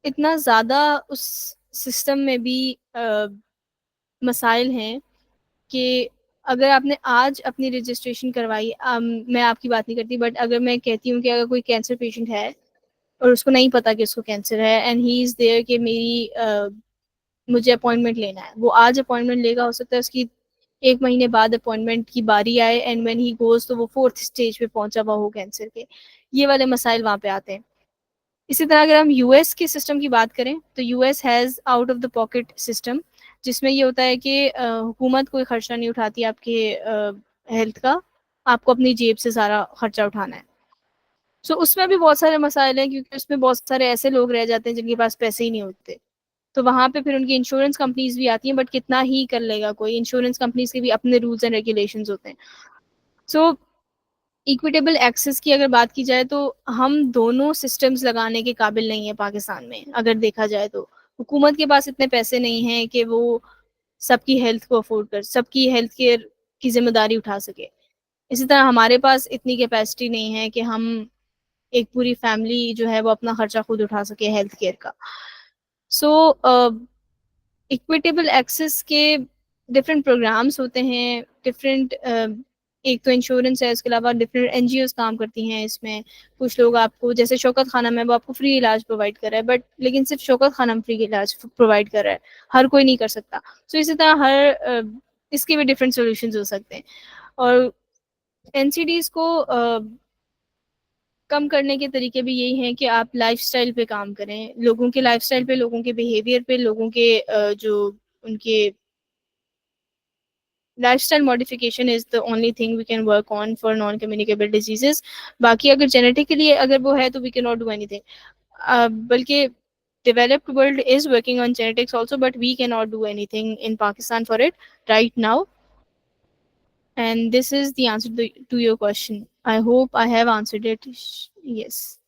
اتنا زیادہ اس سسٹم میں بھی مسائل ہیں کہ اگر آپ نے آج اپنی رجسٹریشن کروائی, میں آپ کی بات نہیں کرتی, بٹ اگر میں کہتی ہوں کہ اگر کوئی کینسر پیشنٹ ہے اور اس کو نہیں پتا کہ اس کو کینسر ہے اینڈ ہی از دیئر کہ مجھے اپوائنٹمنٹ لینا ہے, وہ آج اپوائنٹمنٹ لے گا, ہو سکتا ہے اس کی 1 مہینے بعد اپوائنٹمنٹ کی باری آئے اینڈ وین ہی گوز تو وہ 4th اسٹیج پہ پہنچا ہوا ہو کینسر کے. یہ والے مسائل وہاں پہ آتے ہیں. اسی طرح اگر ہم US کے سسٹم کی بات کریں تو US has out of the pocket system, جس میں یہ ہوتا ہے کہ حکومت کوئی خرچہ نہیں اٹھاتی آپ کے ہیلتھ کا, آپ کو اپنی جیب سے سارا خرچہ اٹھانا ہے. سو اس میں بھی بہت سارے مسائل ہیں, کیونکہ اس میں بہت سارے ایسے لوگ رہ جاتے ہیں جن کے پاس پیسے ہی نہیں ہوتے, تو وہاں پہ پھر ان کی انشورنس کمپنیز بھی آتی ہیں, بٹ کتنا ہی کر لے گا کوئی, انشورنس کمپنیز کے بھی اپنے رولز اینڈ ریگولیشنز ہوتے ہیں. سو ایکویٹیبل ایکسیس کی اگر بات کی جائے تو ہم دونوں سسٹمز لگانے کے قابل نہیں ہیں پاکستان میں. اگر دیکھا جائے تو حکومت کے پاس اتنے پیسے نہیں ہیں کہ وہ سب کی ہیلتھ کو افورڈ کر, سب کی ہیلتھ کیئر کی ذمہ داری اٹھا سکے. اسی طرح ہمارے پاس اتنی کیپیسٹی نہیں ہے کہ ہم ایک پوری فیملی جو ہے وہ اپنا خرچہ خود اٹھا سکے ہیلتھ کیئر کا. سو ایکویٹیبل ایکسیس کے ڈفرینٹ پروگرامس ہوتے ہیں, ڈفرینٹ ایک تو انشورنس ہے, اس کے علاوہ ڈفرینٹ NGOs کام کرتی ہیں اس میں. کچھ لوگ آپ کو جیسے شوکت خانم ہے وہ آپ کو فری علاج پرووائڈ کر رہا ہے, بٹ لیکن صرف شوکت خانم فری علاج پرووائڈ کر رہا ہے, ہر کوئی نہیں کر سکتا. سو اسی طرح اس کے بھی ڈفرینٹ سولوشنز ہو سکتے ہیں. اور NCDs کو کم کرنے کے طریقے بھی یہی ہیں کہ آپ لائف سٹائل پہ کام کریں, لوگوں کے لائف سٹائل پہ, لوگوں کے بیہیویئر پہ, لوگوں کے جو ان کے lifestyle modification is the only thing we can work on for non communicable diseases. باقی اگر جینیٹیکلی اگر وہ ہے تو وی کی ناٹ ڈو اینی تھنگ, بلکہ developed world is working on genetics also, but we cannot do anything in Pakistan for it right now. And this is the answer to your question. I hope I have answered it. Yes.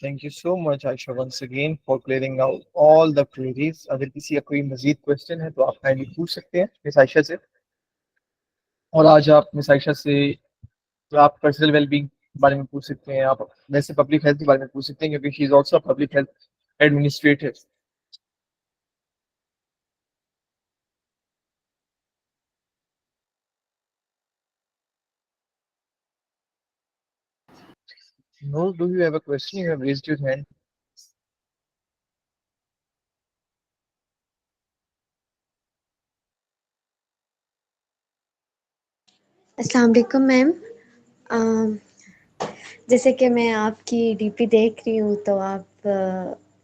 Thank you so much, Aisha, once again for clearing out all the queries. اگر کسی کا کوئی مزید کوشچن ہے تو آپ kindly پوچھ سکتے ہیں مس عائشہ سے. اور آج آپ مس عائشہ سے آپ پرسنل ویل بینگ بارے میں پوچھ سکتے ہیں آپ ویسے پبلک ہیلتھ کے بارے میں پوچھ سکتے ہیں کیونکہ she is also public health administrator. No, do you have a question? You have raised your hand. السلام علیکم میم. جیسے کہ میں آپ کی ڈی پی دیکھ رہی ہوں تو آپ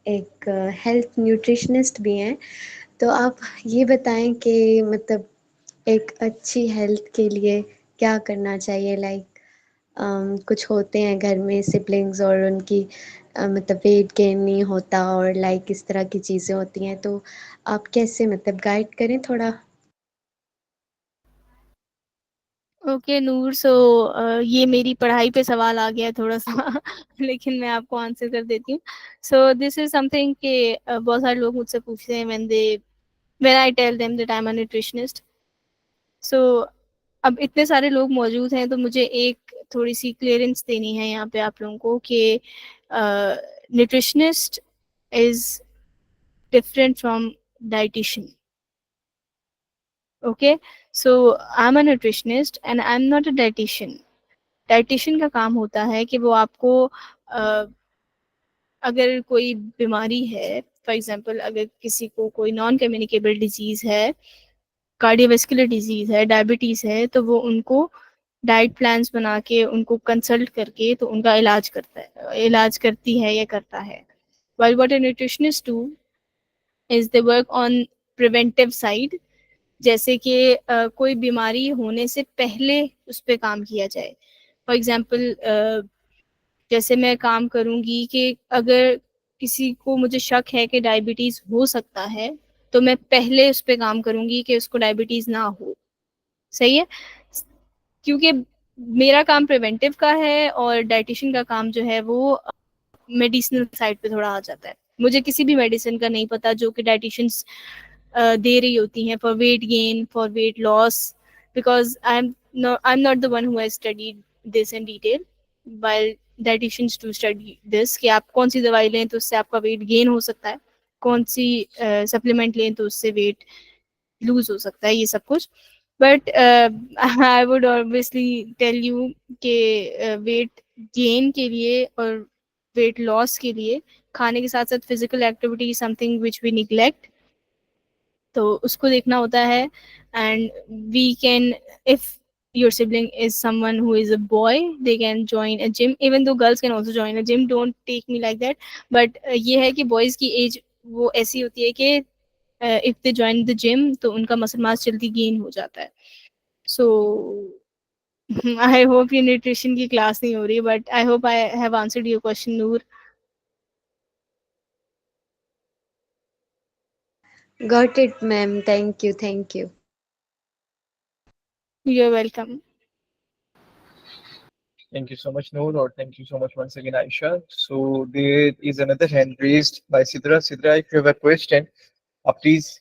ایک ہیلتھ نیوٹریشنسٹ بھی ہیں، تو آپ یہ بتائیں کہ مطلب ایک اچھی ہیلتھ کے لیے کیا کرنا چاہیے. لائک کچھ ہوتے ہیں گھر میں سبلنگز اور ان کی مطلب ویٹ گین نہیں ہوتا اور لائک اس طرح کی چیزیں ہوتی ہیں، تو آپ کیسے مطلب گائیڈ کریں تھوڑا. اوکے نور، سو یہ میری پڑھائی پہ سوال آ گیا تھوڑا سا لیکن میں آپ کو آنسر کر دیتی ہوں. سو دس از سم تھنگ کہ بہت سارے لوگ مجھ سے پوچھتے ہیں when I tell them that I'm a nutritionist. سو اب اتنے سارے لوگ موجود ہیں تو مجھے ایک تھوڑی سی کلیئرنس دینی ہے یہاں پہ آپ لوگوں کو کہ nutritionist is different from dietitian. Okay, so I am a nutritionist and I am not a dietitian. Dietitian کا کام ہوتا ہے کہ وہ آپ کو اگر کوئی بیماری ہے، فار ایگزامپل اگر کسی کو کوئی نان کمیونیکیبل ڈیزیز ہے، کارڈیو ویسکولر ڈیزیز ہے، ڈائبٹیز ہے، تو وہ ان کو ڈائٹ پلانس بنا کے ان کو کنسلٹ کر کے تو ان کا علاج کرتا ہے، علاج کرتی ہے یا کرتا ہے. while what a nutritionist do is they work on preventive side، جیسے کہ کوئی بیماری ہونے سے پہلے اس پہ کام کیا جائے. فار ایگزامپل جیسے میں کام کروں گی کہ اگر کسی کو مجھے شک ہے کہ ڈائبٹیز ہو سکتا ہے تو میں پہلے اس پہ کام کروں گی کہ اس کو ڈائبٹیز نہ ہو. صحیح ہے، کیونکہ میرا کام پریونٹیو کا ہے اور ڈائٹیشین کا کام جو ہے وہ میڈیسنل سائڈ پہ تھوڑا آ جاتا ہے. مجھے کسی بھی میڈیسن کا نہیں پتا جو کہ ڈائٹیشنس دے رہی ہوتی ہیں for weight gain, for weight loss, because I am not the one who has studied this in detail. while dietitians to study this کہ آپ کون سی دوائی لیں تو اس سے آپ کا ویٹ گین ہو سکتا ہے، کون سی سپلیمنٹ لیں تو اس سے ویٹ لوز ہو سکتا ہے، یہ سب کچھ. But I would obviously tell you کہ ویٹ گین کے لیے اور ویٹ لاس کے لیے کھانے کے ساتھ ساتھ physical activity something which we neglect, تو اس کو دیکھنا ہوتا ہے. And we can if your sibling is someone who is a boy, they can join a gym, even though girls can also join a gym, don't take me like that. But یہ ہے کہ boys کی ایج وہ ایسی ہوتی ہے کہ if they join the gym تو ان کا مسل ماس جلدی گین ہو جاتا ہے. So I hope یہ نیوٹریشن کی کلاس نہیں ہو رہی، but I hope I have answered your question, Noor. Got it ma'am, thank you. You're welcome. Thank you so much, Noor, or thank you so much once again, Aisha. So there is another hand raised by Sidra. Sidra, if you have a question, please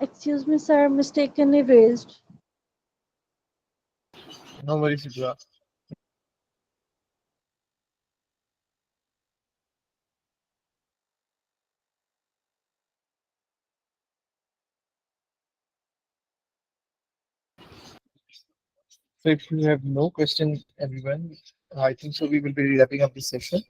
Excuse me, sir, mistakenly raised. No worries, Sidra. So if you have no question, everyone, I think so we will be wrapping up this session.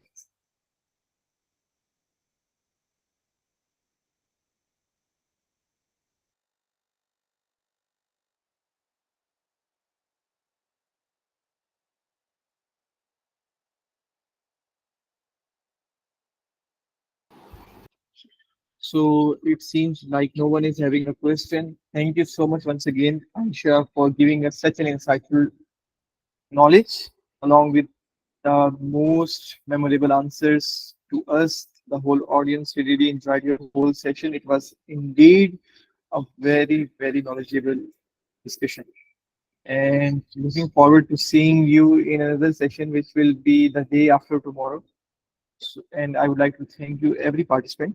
So it seems like no one is having a question. Thank you so much once again, Aisha, for giving us such an insightful knowledge along with the most memorable answers to us the whole audience. We really enjoyed your whole session. It was indeed a very, very knowledgeable discussion. And looking forward to seeing you in another session, which will be the day after tomorrow. And I would like to thank you every participant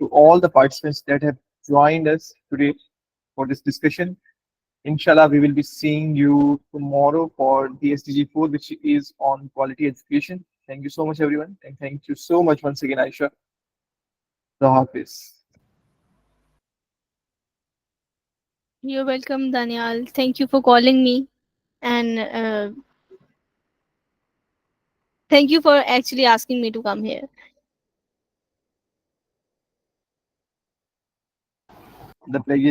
to all the participants that have joined us today for this discussion. Inshallah, we will be seeing you tomorrow for the SDG 4, which is on quality education. Thank you so much, everyone. And thank you so much once again, Aisha. The Hafiz. You're welcome, Danial. Thank you for calling me. And thank you for actually asking me to come here. The pleasure